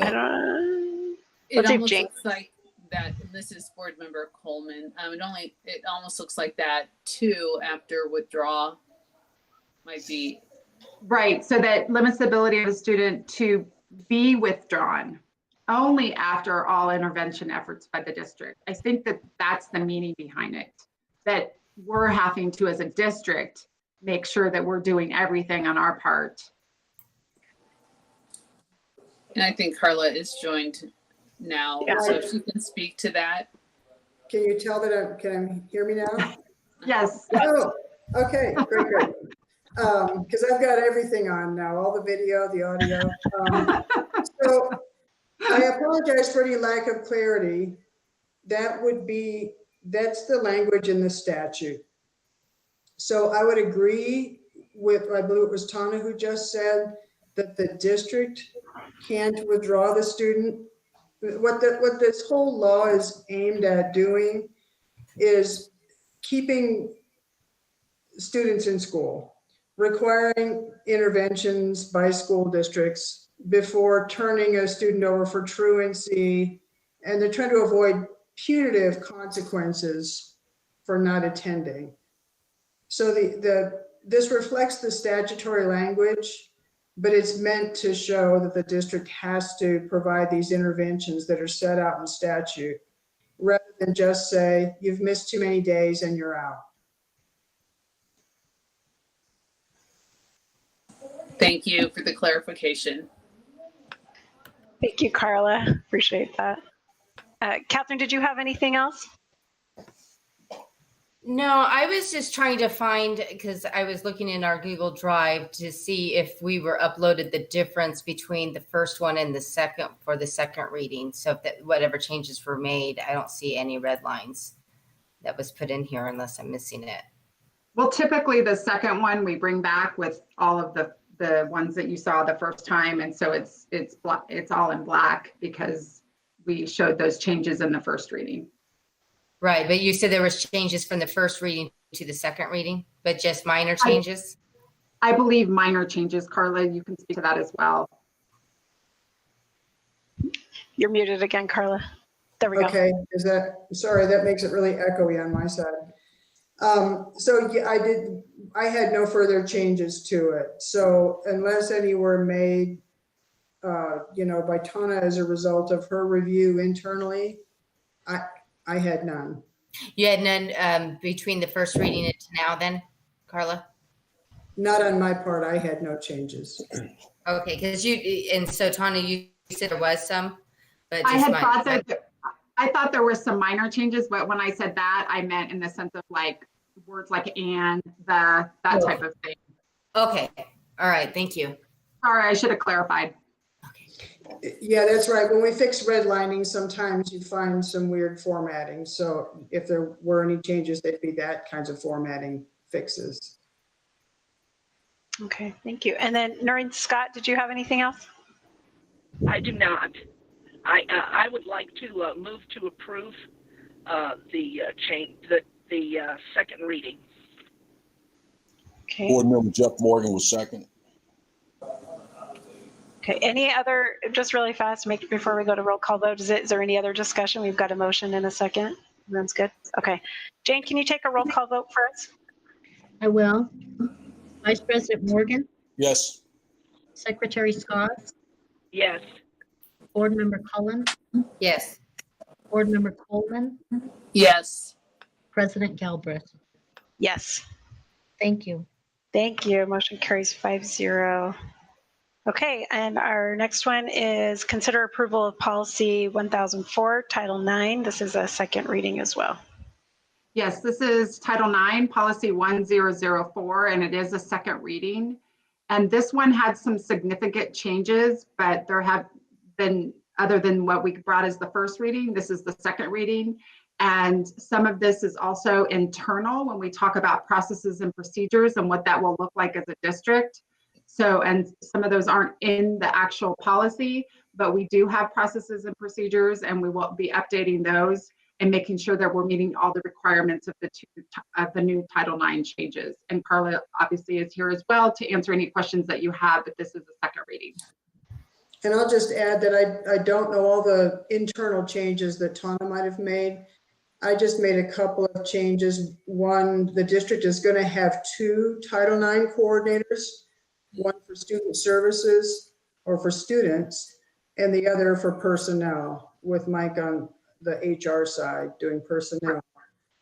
[SPEAKER 1] I don't.
[SPEAKER 7] It almost looks like that. This is board member Coleman. It almost looks like that too after withdraw might be
[SPEAKER 11] right. So that limits the ability of a student to be withdrawn only after all intervention efforts by the district. I think that that's the meaning behind it, that we're having to, as a district, make sure that we're doing everything on our part.
[SPEAKER 7] And I think Carla is joined now, so if she can speak to that.
[SPEAKER 12] Can you tell that can I hear me now?
[SPEAKER 11] Yes.
[SPEAKER 12] Oh, okay, great. Because I've got everything on now, all the video, the audio. So I apologize for any lack of clarity. That's the language in the statute. So I would agree with, I believe it was Tana who just said that the district can't withdraw the student. What this whole law is aimed at doing is keeping students in school, requiring interventions by school districts before turning a student over for truancy, and they're trying to avoid punitive consequences for not attending. So this reflects the statutory language, but it's meant to show that the district has to provide these interventions that are set out in statute, rather than just say, you've missed too many days and you're out.
[SPEAKER 7] Thank you for the clarification.
[SPEAKER 1] Thank you, Carla. Appreciate that. Catherine, did you have anything else?
[SPEAKER 4] No, I was just trying to find, because I was looking in our Google Drive to see if we were uploaded the difference between the first one and the second for the second reading. So if that, whatever changes were made, I don't see any red lines that was put in here unless I'm missing it.
[SPEAKER 11] Well, typically the second one we bring back with all of the ones that you saw the first time. And so it's all in black because we showed those changes in the first reading.
[SPEAKER 4] Right, but you said there was changes from the first reading to the second reading, but just minor changes?
[SPEAKER 11] I believe minor changes. Carla, you can speak to that as well.
[SPEAKER 1] You're muted again, Carla. There we go.
[SPEAKER 12] Okay, sorry, that makes it really echoey on my side. So yeah, I had no further changes to it. So unless any were made, by Tana as a result of her review internally, I had none.
[SPEAKER 4] You had none between the first reading and to now then, Carla?
[SPEAKER 12] Not on my part, I had no changes.
[SPEAKER 4] Okay, because so Tana, you said there was some, but just
[SPEAKER 11] I thought there were some minor changes, but when I said that, I meant in the sense of like words like and, that type of thing.
[SPEAKER 4] Okay, all right, thank you.
[SPEAKER 11] Sorry, I should have clarified.
[SPEAKER 12] Yeah, that's right. When we fix redlining, sometimes you find some weird formatting. So if there were any changes, they'd be that kinds of formatting fixes.
[SPEAKER 1] Okay, thank you. And then Noreen Scott, did you have anything else?
[SPEAKER 8] I do not. I would like to move to approve the second reading.
[SPEAKER 1] Okay.
[SPEAKER 6] Board Member Jeff Morgan was second.
[SPEAKER 1] Okay, any other, just really fast, before we go to roll call vote, is there any other discussion? We've got a motion in a second. Everyone's good? Okay. Jane, can you take a roll call vote for us?
[SPEAKER 2] I will. Vice President Morgan,
[SPEAKER 6] Yes.
[SPEAKER 2] Secretary Scott,
[SPEAKER 8] Yes.
[SPEAKER 2] Board Member Cullen,
[SPEAKER 4] Yes.
[SPEAKER 2] Board Member Coleman,
[SPEAKER 7] Yes.
[SPEAKER 2] President Galbraith.
[SPEAKER 1] Yes.
[SPEAKER 2] Thank you.
[SPEAKER 1] Thank you. Motion carries 5-0. Okay, and our next one is consider approval of policy 1004, Title IX. This is a second reading as well.
[SPEAKER 11] Yes, this is Title IX, Policy 1004, and it is a second reading. And this one had some significant changes, but there have been, other than what we brought as the first reading, this is the second reading. And some of this is also internal when we talk about processes and procedures and what that will look like as a district. So, and some of those aren't in the actual policy, but we do have processes and procedures, and we will be updating those and making sure that we're meeting all the requirements of the new Title IX changes. And Carla obviously is here as well to answer any questions that you have, but this is a second reading.
[SPEAKER 12] And I'll just add that I don't know all the internal changes that Tana might have made. I just made a couple of changes. One, the district is going to have two Title IX coordinators, one for student services or for students, and the other for personnel, with Mike on the HR side doing personnel.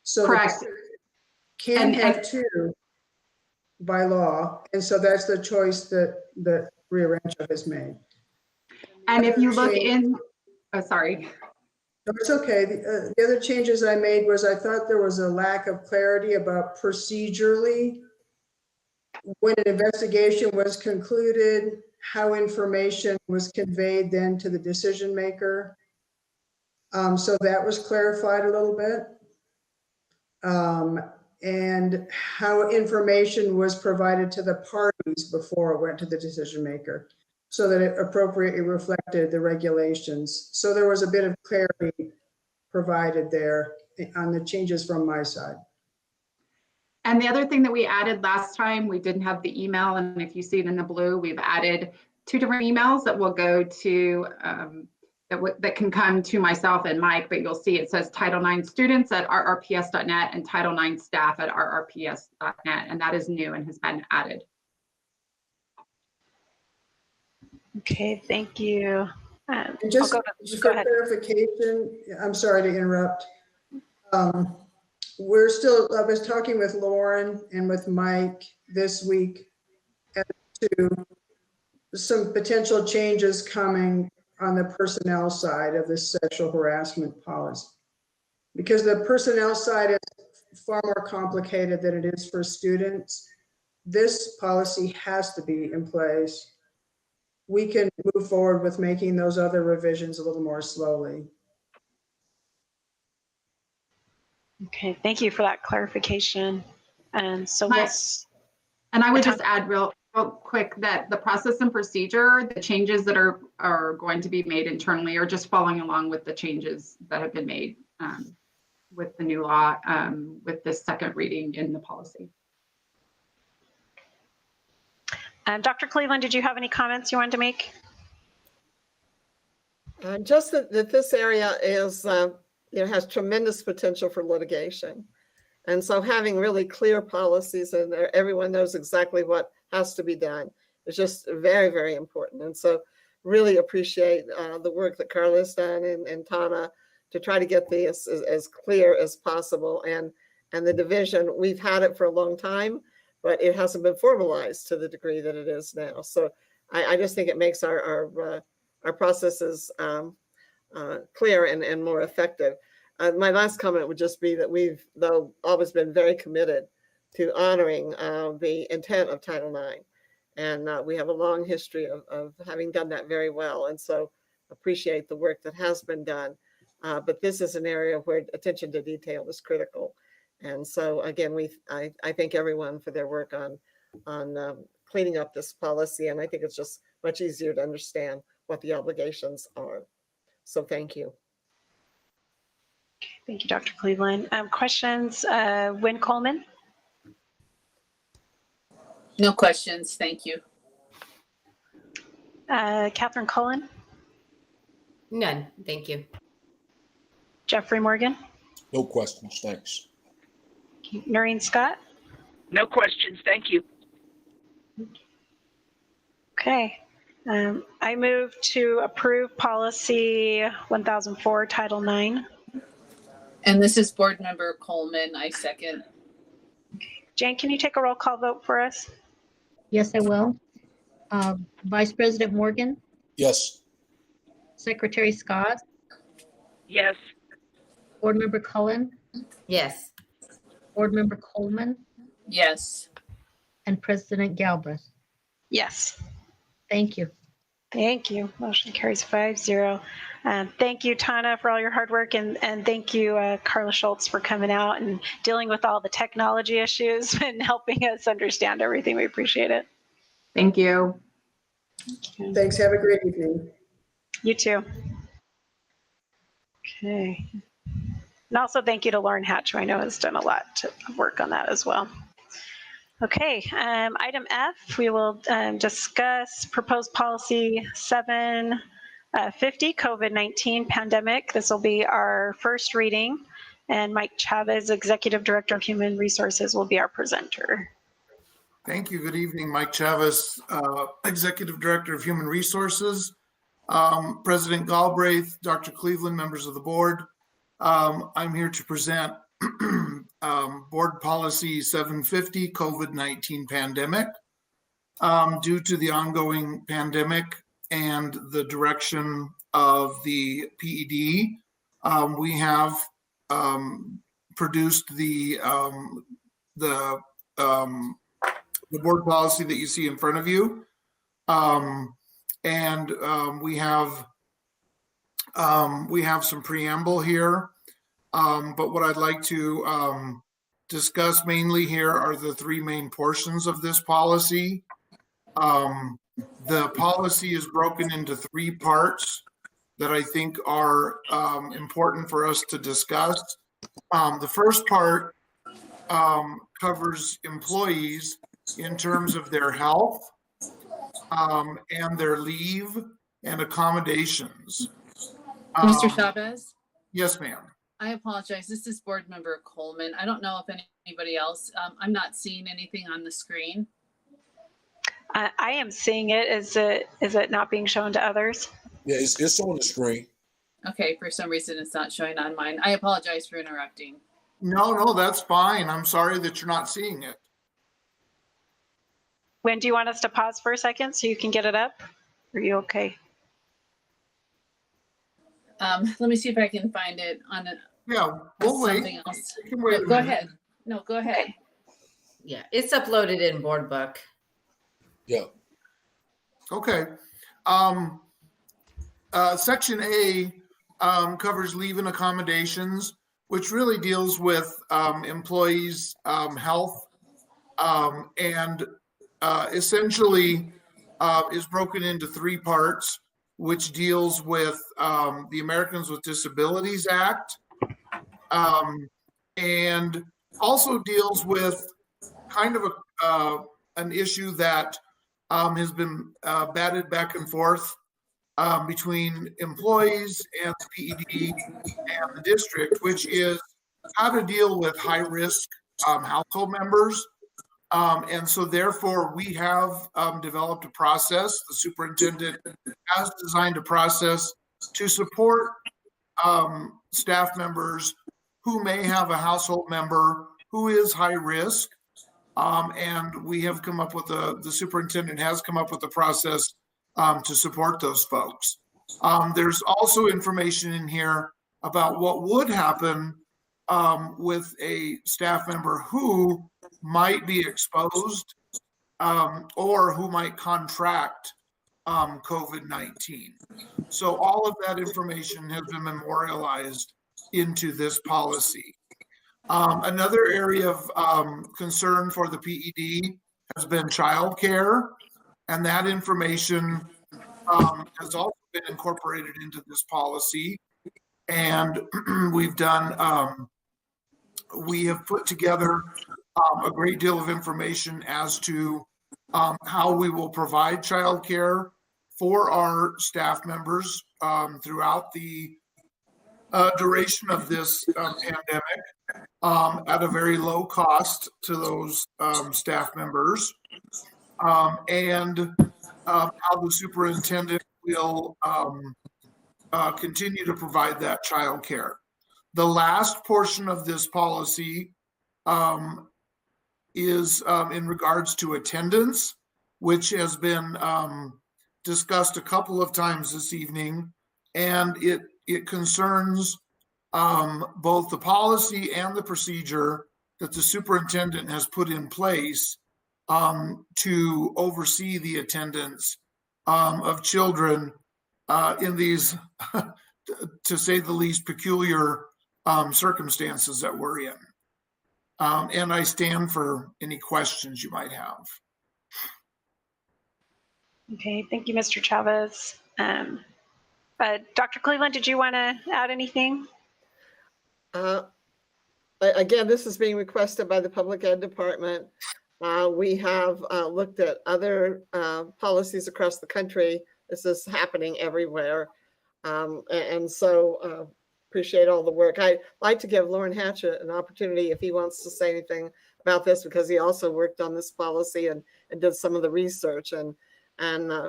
[SPEAKER 12] So
[SPEAKER 11] correct.
[SPEAKER 12] Can have two by law, and so that's the choice that Rancho has made.
[SPEAKER 11] And if you look in, oh, sorry.
[SPEAKER 12] No, it's okay. The other changes I made was I thought there was a lack of clarity about procedurally when an investigation was concluded, how information was conveyed then to the decision maker. So that was clarified a little bit. And how information was provided to the parties before it went to the decision maker, so that it appropriately reflected the regulations. So there was a bit of clarity provided there on the changes from my side.
[SPEAKER 11] And the other thing that we added last time, we didn't have the email, and if you see it in the blue, we've added two different emails that will go to, that can come to myself and Mike, but you'll see it says Title IX students at rrps.net and Title IX staff at rrps.net, and that is new and has been added.
[SPEAKER 1] Okay, thank you.
[SPEAKER 12] And just for clarification, I'm sorry to interrupt. I was talking with Lauren and with Mike this week as to some potential changes coming on the personnel side of this sexual harassment policy. Because the personnel side is far more complicated than it is for students. This policy has to be in place. We can move forward with making those other revisions a little more slowly.
[SPEAKER 1] Okay, thank you for that clarification. And so
[SPEAKER 11] And I would just add real quick that the process and procedure, the changes that are going to be made internally are just following along with the changes that have been made with the new law, with this second reading in the policy.
[SPEAKER 1] Dr. Cleveland, did you have any comments you wanted to make?
[SPEAKER 5] Just that this area is, has tremendous potential for litigation. And so having really clear policies and everyone knows exactly what has to be done is just very, very important. And so really appreciate the work that Carla has done and Tana to try to get this as clear as possible. And the division, we've had it for a long time, but it hasn't been formalized to the degree that it is now. So I just think it makes our processes clear and more effective. My last comment would just be that we've, though, always been very committed to honoring the intent of Title IX. And we have a long history of having done that very well. And so appreciate the work that has been done. But this is an area where attention to detail is critical. And so, again, I thank everyone for their work on cleaning up this policy. And I think it's just much easier to understand what the obligations are. So thank you.
[SPEAKER 1] Thank you, Dr. Cleveland. Questions? Wynn Coleman?
[SPEAKER 7] No questions. Thank you.
[SPEAKER 1] Catherine Cullen?
[SPEAKER 4] None. Thank you.
[SPEAKER 1] Jeffrey Morgan?
[SPEAKER 6] No questions, thanks.
[SPEAKER 1] Noreen Scott?
[SPEAKER 8] No questions. Thank you.
[SPEAKER 1] Okay. I move to approve policy 1004, Title IX.
[SPEAKER 7] And this is Board Member Coleman. I second.
[SPEAKER 1] Jane, can you take a roll call vote for us?
[SPEAKER 2] Yes, I will. Vice President Morgan,
[SPEAKER 6] Yes.
[SPEAKER 2] Secretary Scott,
[SPEAKER 8] Yes.
[SPEAKER 2] Board Member Cullen,
[SPEAKER 4] Yes.
[SPEAKER 2] Board Member Coleman,
[SPEAKER 7] Yes.
[SPEAKER 2] and President Galbraith.
[SPEAKER 1] Yes.
[SPEAKER 2] Thank you.
[SPEAKER 1] Thank you. Motion carries 5-0. Thank you, Tana, for all your hard work, and thank you, Carla Schultz, for coming out and dealing with all the technology issues and helping us understand everything. We appreciate it.
[SPEAKER 11] Thank you.
[SPEAKER 12] Thanks. Have a great evening.
[SPEAKER 1] You too. Okay. And also thank you to Lauren Hatch, who I know has done a lot of work on that as well. Okay, item F, we will discuss proposed policy 750, COVID-19 pandemic. This will be our first reading, and Mike Chavez, Executive Director of Human Resources, will be our presenter.
[SPEAKER 13] Thank you. Good evening, Mike Chavez, Executive Director of Human Resources. President Galbraith, Dr. Cleveland, members of the board. I'm here to present Board Policy 750, COVID-19 pandemic. Due to the ongoing pandemic and the direction of the PED, we have produced the board policy that you see in front of you. We have some preamble here. But what I'd like to discuss mainly here are the three main portions of this policy. The policy is broken into three parts that I think are important for us to discuss. The first part covers employees in terms of their health and their leave and accommodations.
[SPEAKER 7] Mr. Chavez?
[SPEAKER 13] Yes, ma'am.
[SPEAKER 7] I apologize. This is Board Member Coleman. I don't know if anybody else, I'm not seeing anything on the screen.
[SPEAKER 1] I am seeing it. Is it not being shown to others?
[SPEAKER 6] Yeah, it's on the screen.
[SPEAKER 7] Okay, for some reason it's not showing on mine. I apologize for interrupting.
[SPEAKER 13] No, that's fine. I'm sorry that you're not seeing it.
[SPEAKER 1] When do you want us to pause for a second so you can get it up? Are you okay?
[SPEAKER 7] Let me see if I can find it on
[SPEAKER 13] Yeah, we'll
[SPEAKER 7] something
[SPEAKER 13] wait.
[SPEAKER 7] else.
[SPEAKER 13] We can wait a
[SPEAKER 7] No, go
[SPEAKER 13] minute.
[SPEAKER 7] ahead. No, go ahead.
[SPEAKER 4] Yeah, it's uploaded in board book.
[SPEAKER 6] Yeah.
[SPEAKER 13] Okay. Section A covers leave and accommodations, which really deals with employees' health, and essentially is broken into three parts, which deals with the Americans with Disabilities Act, and also deals with kind of an issue that has been batted back and forth between employees and the PED and the district, which is how to deal with high-risk household members. And so therefore, we have developed a process. The superintendent has designed a process to support staff members who may have a household member who is high risk. And we have come up with the superintendent has come up with a process to support those folks. There's also information in here about what would happen with a staff member who might be exposed or who might contract COVID-19. So all of that information has been memorialized into this policy. Another area of concern for the PED has been childcare, and that information has also been incorporated into this policy. And we've done, we have put together a great deal of information as to how we will provide childcare for our staff members throughout the duration of this pandemic at a very low cost to those staff members, and how the superintendent will continue to provide that childcare. The last portion of this policy is in regards to attendance, which has been discussed a couple of times this evening, and it concerns both the policy and the procedure that the superintendent has put in place to oversee the attendance of children in these, to say the least, peculiar circumstances that we're in. And I stand for any questions you might have.
[SPEAKER 1] Okay, thank you, Mr. Chavez. Dr. Cleveland, did you want to add anything?
[SPEAKER 5] Again, this is being requested by the Public Ed Department. We have looked at other policies across the country. This is happening everywhere. And so appreciate all the work. I'd like to give Lauren Hatchett an opportunity if he wants to say anything about this, because he also worked on this policy and did some of the research. And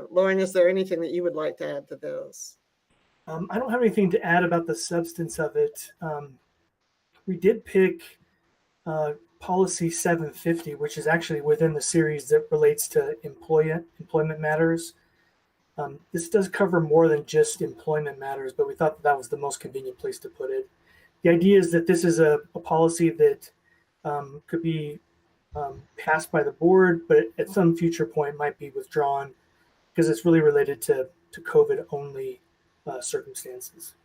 [SPEAKER 5] Lauren, is there anything that you would like to add to this?
[SPEAKER 14] I don't have anything to add about the substance of it. We did pick policy 750, which is actually within the series that relates to employment matters. This does cover more than just employment matters, but we thought that was the most convenient place to put it. The idea is that this is a policy that could be passed by the board, but at some future point might be withdrawn because it's really related to COVID only circumstances.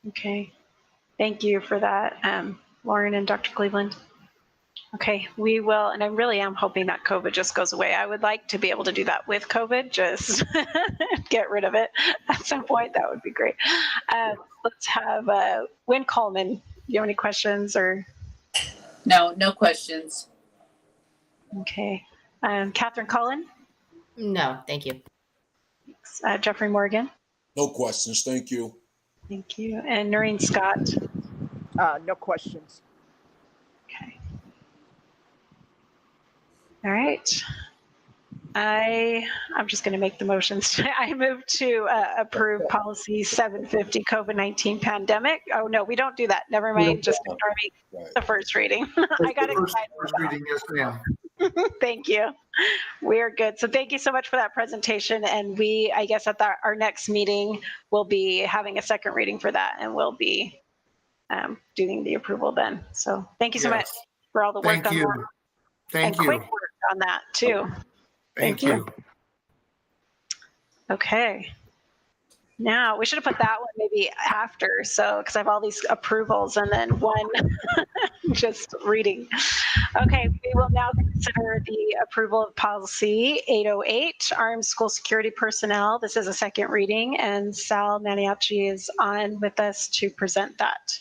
[SPEAKER 1] Okay, thank you for that, Lauren and Dr. Cleveland. Okay, we will, and I really am hoping that COVID just goes away. I would like to be able to do that with COVID, just get rid of it at some point. That would be great. Let's have Wynn Coleman. Do you have any questions or?
[SPEAKER 7] No questions.
[SPEAKER 1] Okay. Catherine Cullen?
[SPEAKER 4] No, thank you.
[SPEAKER 1] Thanks. Jeffrey Morgan?
[SPEAKER 6] No questions. Thank you.
[SPEAKER 1] Thank you. And Noreen Scott?
[SPEAKER 15] No questions.
[SPEAKER 1] Okay. All right. I'm just going to make the motions. I move to approve policy 750 COVID-19 pandemic. Oh, no, we don't do that. Never mind. Just ignore me. The first reading. I got excited.
[SPEAKER 13] First reading, yes, ma'am.
[SPEAKER 1] Thank you. We're good. So thank you so much for that presentation. And we, I guess at our next meeting, we'll be having a second reading for that, and we'll be doing the approval then. So thank you so much for all the work
[SPEAKER 13] Thank
[SPEAKER 1] on
[SPEAKER 13] you.
[SPEAKER 1] that.
[SPEAKER 13] Thank
[SPEAKER 1] And
[SPEAKER 13] you.
[SPEAKER 1] quick work on that too.
[SPEAKER 13] Thank you.
[SPEAKER 1] Okay. Now we should have put that one maybe after. So, because I have all these approvals and then one just reading. Okay, we will now consider the approval of policy 808, armed school security personnel. This is a second reading, and Sal Maniaci is on with us to present that.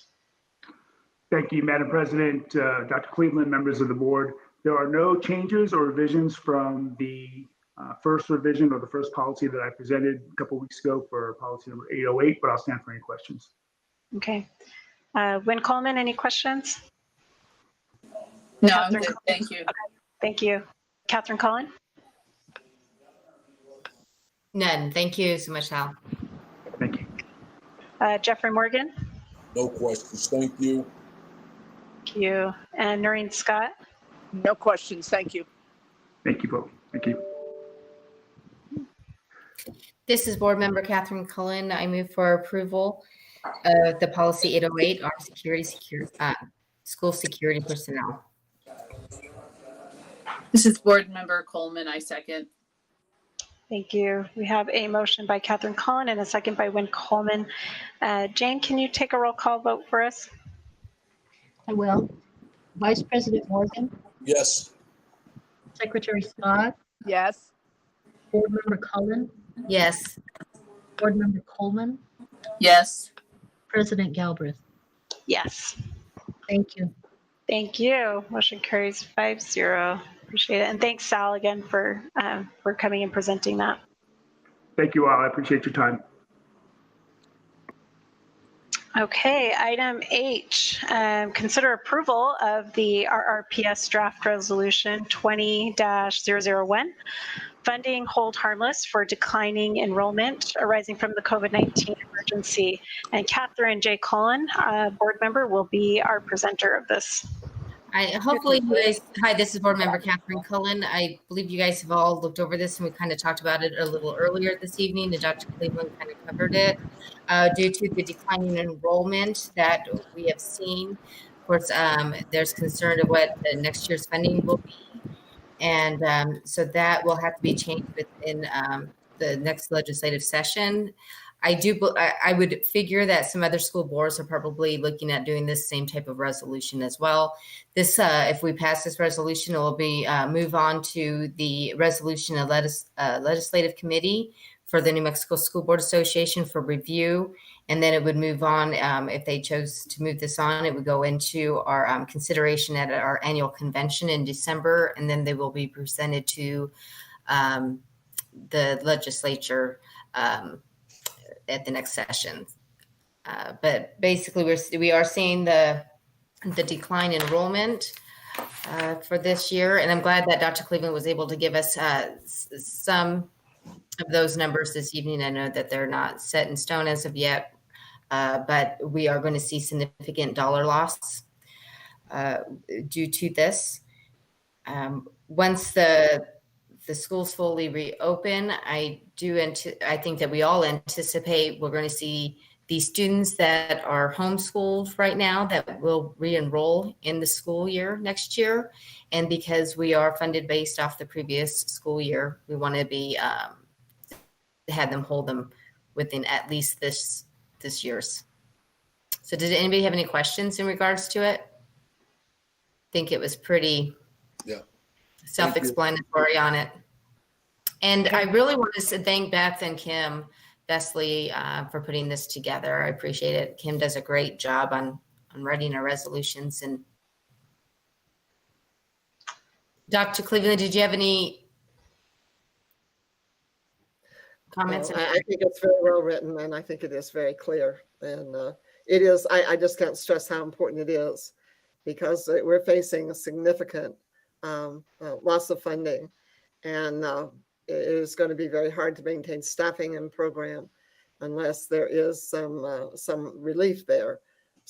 [SPEAKER 16] Thank you, Madam President, Dr. Cleveland, members of the board. There are no changes or revisions from the first revision or the first policy that I presented a couple of weeks ago for policy number 808, but I'll stand for any questions.
[SPEAKER 1] Okay. Wynn Coleman, any questions?
[SPEAKER 7] No,
[SPEAKER 1] Catherine
[SPEAKER 7] I'm good. Thank you.
[SPEAKER 1] Okay, thank you. Catherine Cullen?
[SPEAKER 4] None. Thank you so much, Hal.
[SPEAKER 16] Thank you.
[SPEAKER 1] Jeffrey Morgan?
[SPEAKER 6] No questions. Thank you.
[SPEAKER 1] Thank you. And Noreen Scott?
[SPEAKER 15] No questions. Thank you.
[SPEAKER 16] Thank you both. Thank you.
[SPEAKER 4] This is Board Member Catherine Cullen. I move for approval of the policy 808, armed school security personnel.
[SPEAKER 7] This is Board Member Coleman. I second.
[SPEAKER 1] Thank you. We have a motion by Catherine Cullen and a second by Wynn Coleman. Jane, can you take a roll call vote for us?
[SPEAKER 2] I will. Vice President Morgan,
[SPEAKER 6] Yes.
[SPEAKER 2] Secretary Scott,
[SPEAKER 15] Yes.
[SPEAKER 2] Board Member Cullen,
[SPEAKER 4] Yes.
[SPEAKER 2] Board Member Coleman,
[SPEAKER 7] Yes.
[SPEAKER 2] President Galbraith.
[SPEAKER 1] Yes.
[SPEAKER 2] Thank you.
[SPEAKER 1] Thank you. Motion carries 5-0. Appreciate it. And thanks, Sal, again for coming and presenting that.
[SPEAKER 16] Thank you all. I appreciate your time.
[SPEAKER 1] Okay, item H, consider approval of the RRPS draft resolution 20-001, funding hold harmless for declining enrollment arising from the COVID-19 emergency. And Catherine J. Cullen, board member, will be our presenter of this.
[SPEAKER 4] Hopefully you guys, hi, this is Board Member Catherine Cullen. I believe you guys have all looked over this and we kind of talked about it a little earlier this evening, and Dr. Cleveland kind of covered it. Due to the declining enrollment that we have seen, of course, there's concern of what the next year's funding will be. And so that will have to be changed within the next legislative session. I would figure that some other school boards are probably looking at doing this same type of resolution as well. This, if we pass this resolution, it will be move on to the resolution of legislative committee for the New Mexico School Board Association for review. And then it would move on, if they chose to move this on, it would go into our consideration at our annual convention in December. And then they will be presented to the legislature at the next session. But basically we are seeing the decline in enrollment for this year. And I'm glad that Dr. Cleveland was able to give us some of those numbers this evening. I know that they're not set in stone as of yet, but we are going to see significant dollar loss due to this. Once the schools fully reopen, I think that we all anticipate we're going to see these students that are homeschooled right now that will re-enroll in the school year next year. And because we are funded based off the previous school year, we want to be have them hold them within at least this year's. So did anybody have any questions in regards to it? I think it was pretty self-explanatory on it. And I really want to thank Beth and Kim Besley for putting this together. I appreciate it. Kim does a great job on writing our resolutions. And Dr. Cleveland, did you have any comments?
[SPEAKER 5] I think it's very well written, and I think it is very clear. And it is, I just can't stress how important it is, because we're facing a significant loss of funding. And it is going to be very hard to maintain staffing and program unless there is some relief there.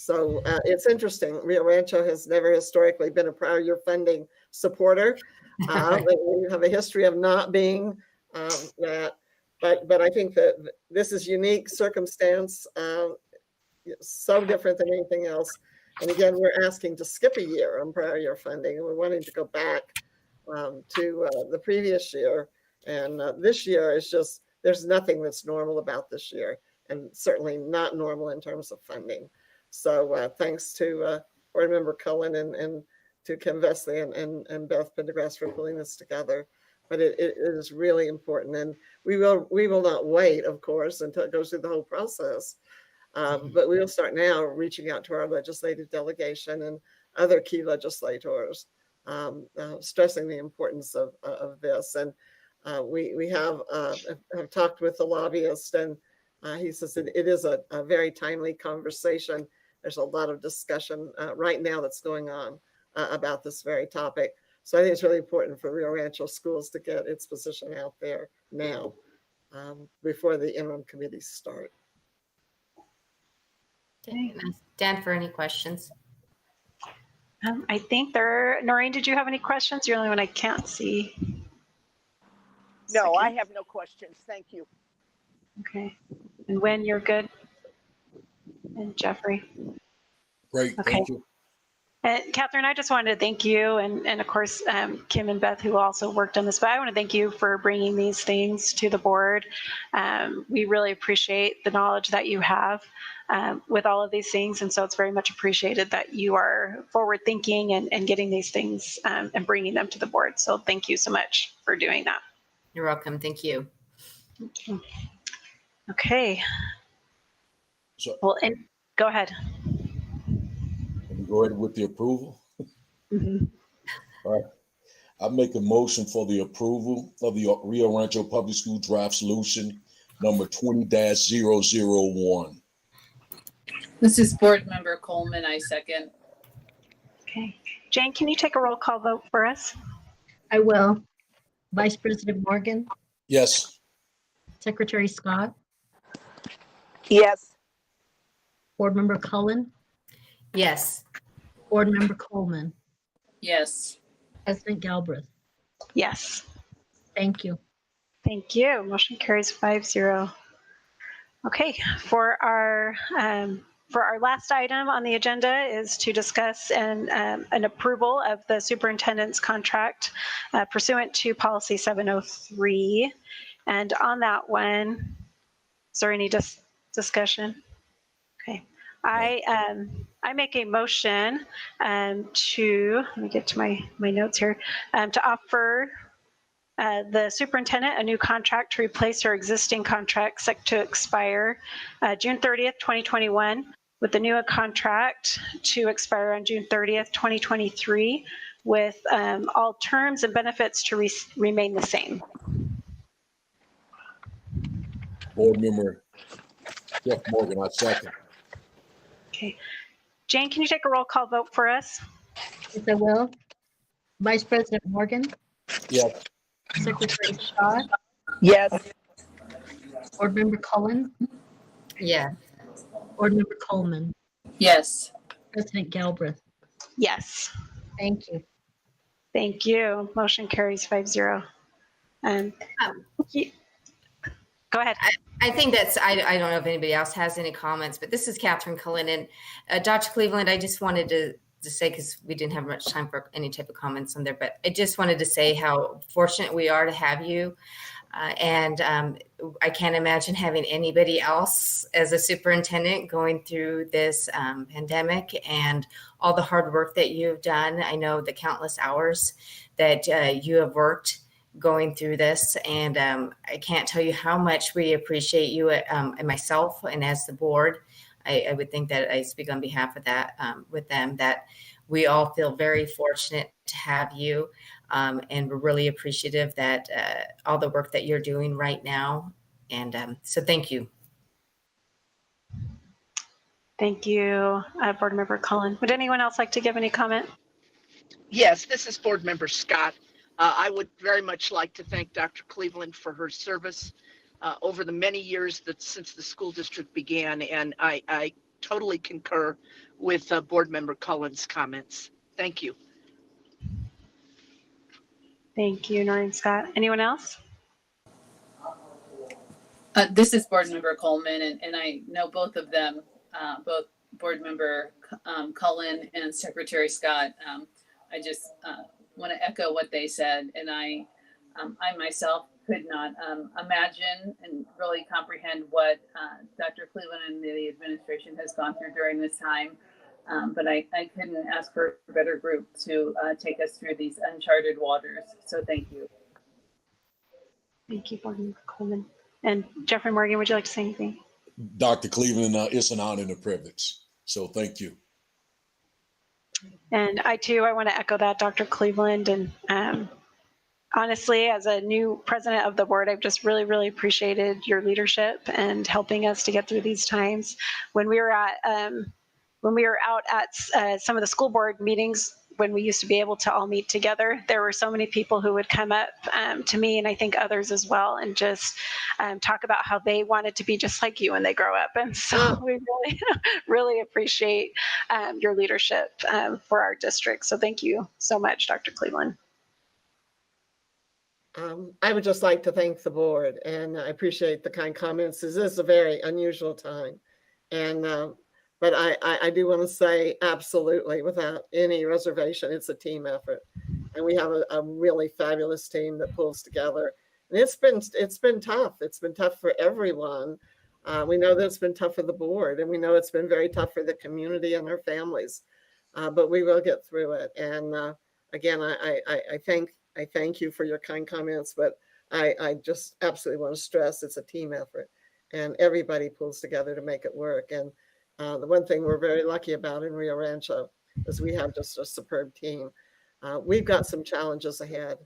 [SPEAKER 5] So it's interesting. Rio Rancho has never historically been a prior year funding supporter. We have a history of not being that, but I think that this is unique circumstance, so different than anything else. And again, we're asking to skip a year on prior year funding, and we're wanting to go back to the previous year. And this year is just, there's nothing that's normal about this year, and certainly not normal in terms of funding. So thanks to Board Member Cullen and to Kim Vesley and Beth Pendergrass for pulling this together. But it is really important, and we will not wait, of course, until it goes through the whole process. But we will start now reaching out to our legislative delegation and other key legislators, stressing the importance of this. And we have talked with the lobbyist, and he says it is a very timely conversation. There's a lot of discussion right now that's going on about this very topic. So I think it's really important for Rio Rancho schools to get its position out there now before the interim committees start.
[SPEAKER 4] Okay. Dan, for any questions?
[SPEAKER 1] I think Noreen, did you have any questions? You're the only one I can't see.
[SPEAKER 15] No, I have no questions. Thank you.
[SPEAKER 1] Okay. And when you're good? And Jeffrey?
[SPEAKER 6] Great,
[SPEAKER 1] Okay.
[SPEAKER 6] thank you.
[SPEAKER 1] And Catherine, I just wanted to thank you, and of course, Kim and Beth, who also worked on this, but I want to thank you for bringing these things to the board. We really appreciate the knowledge that you have with all of these things, and so it's very much appreciated that you are forward thinking and getting these things and bringing them to the board. So thank you so much for doing that.
[SPEAKER 4] You're welcome. Thank you.
[SPEAKER 1] Okay.
[SPEAKER 6] So,
[SPEAKER 1] well, go ahead.
[SPEAKER 6] Let me go ahead with the approval.
[SPEAKER 1] Mm-hmm.
[SPEAKER 6] All right. I make a motion for the approval of the Rio Rancho Public School Draft Solution number 20-001.
[SPEAKER 7] This is Board Member Coleman. I second.
[SPEAKER 1] Okay. Jane, can you take a roll call vote for us?
[SPEAKER 2] I will. Vice President Morgan,
[SPEAKER 6] Yes.
[SPEAKER 2] Secretary Scott,
[SPEAKER 15] Yes.
[SPEAKER 2] Board Member Cullen,
[SPEAKER 4] Yes.
[SPEAKER 2] Board Member Coleman,
[SPEAKER 7] Yes.
[SPEAKER 2] President Galbraith.
[SPEAKER 1] Yes.
[SPEAKER 2] Thank you.
[SPEAKER 1] Thank you. Motion carries 5-0. Okay, for our last item on the agenda is to discuss an approval of the superintendent's contract pursuant to policy 703. And on that one, is there any discussion? Okay, I make a motion to, let me get to my notes here, to offer the superintendent a new contract to replace her existing contract set to expire June 30th, 2021, with the new contract to expire on June 30th, 2023, with all terms and benefits to remain the same.
[SPEAKER 6] Board Member Jeff Morgan, I second.
[SPEAKER 1] Okay. Jane, can you take a roll call vote for us?
[SPEAKER 2] Yes, I will. Vice President Morgan,
[SPEAKER 6] Yes.
[SPEAKER 2] Secretary Scott,
[SPEAKER 15] Yes.
[SPEAKER 2] Board Member Cullen,
[SPEAKER 4] Yeah.
[SPEAKER 2] Board Member Coleman,
[SPEAKER 7] Yes.
[SPEAKER 2] President Galbraith.
[SPEAKER 1] Yes.
[SPEAKER 2] Thank you.
[SPEAKER 1] Thank you. Motion carries 5-0. Go ahead.
[SPEAKER 4] I think that's, I don't know if anybody else has any comments, but this is Catherine Cullen. And Dr. Cleveland, I just wanted to say, because we didn't have much time for any type of comments on there, but I just wanted to say how fortunate we are to have you. And I can't imagine having anybody else as a superintendent going through this pandemic and all the hard work that you've done. I know the countless hours that you have worked going through this, and I can't tell you how much we appreciate you and myself and as the board. I would think that I speak on behalf of that with them, that we all feel very fortunate to have you, and we're really appreciative that all the work that you're doing right now. And so thank you.
[SPEAKER 1] Thank you, Board Member Cullen. Would anyone else like to give any comment?
[SPEAKER 8] Yes, this is Board Member Scott. I would very much like to thank Dr. Cleveland for her service over the many years that since the school district began. And I totally concur with Board Member Cullen's comments. Thank you.
[SPEAKER 1] Thank you, Noreen Scott. Anyone else?
[SPEAKER 7] This is Board Member Coleman, and I know both of them, both Board Member Cullen and Secretary Scott. I just want to echo what they said, and I myself could not imagine and really comprehend what Dr. Cleveland and the administration has gone through during this time. But I couldn't ask for a better group to take us through these uncharted waters. So thank you.
[SPEAKER 1] Thank you, Board Member Coleman. And Jeffrey Morgan, would you like to say anything?
[SPEAKER 6] Dr. Cleveland, it's an honor and a privilege. So thank you.
[SPEAKER 1] And I too, I want to echo that, Dr. Cleveland. And honestly, as a new president of the board, I've just really, really appreciated your leadership and helping us to get through these times. When we were out at some of the school board meetings, when we used to be able to all meet together, there were so many people who would come up to me, and I think others as well, and just talk about how they wanted to be just like you when they grow up. And so we really, really appreciate your leadership for our district. So thank you so much, Dr. Cleveland.
[SPEAKER 5] I would just like to thank the board, and I appreciate the kind comments. This is a very unusual time, and but I do want to say absolutely, without any reservation, it's a team effort, and we have a really fabulous team that pulls together. And it's been tough. It's been tough for everyone. We know that it's been tough for the board, and we know it's been very tough for the community and our families. But we will get through it. And again, I thank you for your kind comments, but I just absolutely want to stress it's a team effort, and everybody pulls together to make it work. And the one thing we're very lucky about in Rio Rancho is we have just a superb team. We've got some challenges ahead,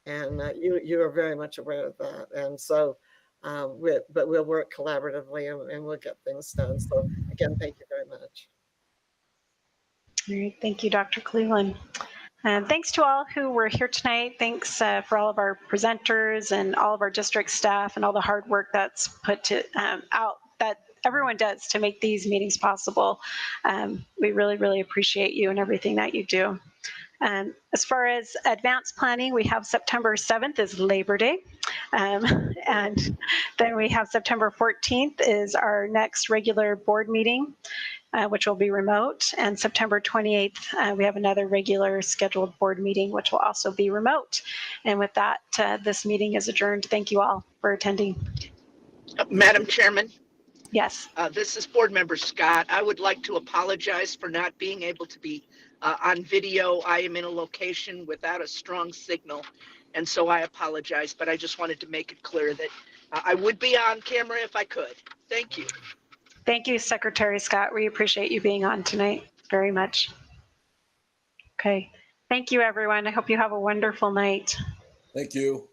[SPEAKER 5] and you are very much aware of that. And so, but we'll work collaboratively, and we'll get things done. So again, thank you very much.
[SPEAKER 1] All right, thank you, Dr. Cleveland. And thanks to all who were here tonight. Thanks for all of our presenters and all of our district staff and all the hard work that's put out that everyone does to make these meetings possible. We really, really appreciate you and everything that you do. As far as advanced planning, we have September 7th is Labor Day. And then we have September 14th is our next regular board meeting, which will be remote. And September 28th, we have another regular scheduled board meeting, which will also be remote. And with that, this meeting is adjourned. Thank you all for attending.
[SPEAKER 8] Madam Chairman?
[SPEAKER 1] Yes.
[SPEAKER 8] This is Board Member Scott. I would like to apologize for not being able to be on video. I am in a location without a strong signal, and so I apologize, but I just wanted to make it clear that I would be on camera if I could. Thank you.
[SPEAKER 1] Thank you, Secretary Scott. We appreciate you being on tonight very much. Okay. Thank you, everyone. I hope you have a wonderful night.
[SPEAKER 6] Thank you.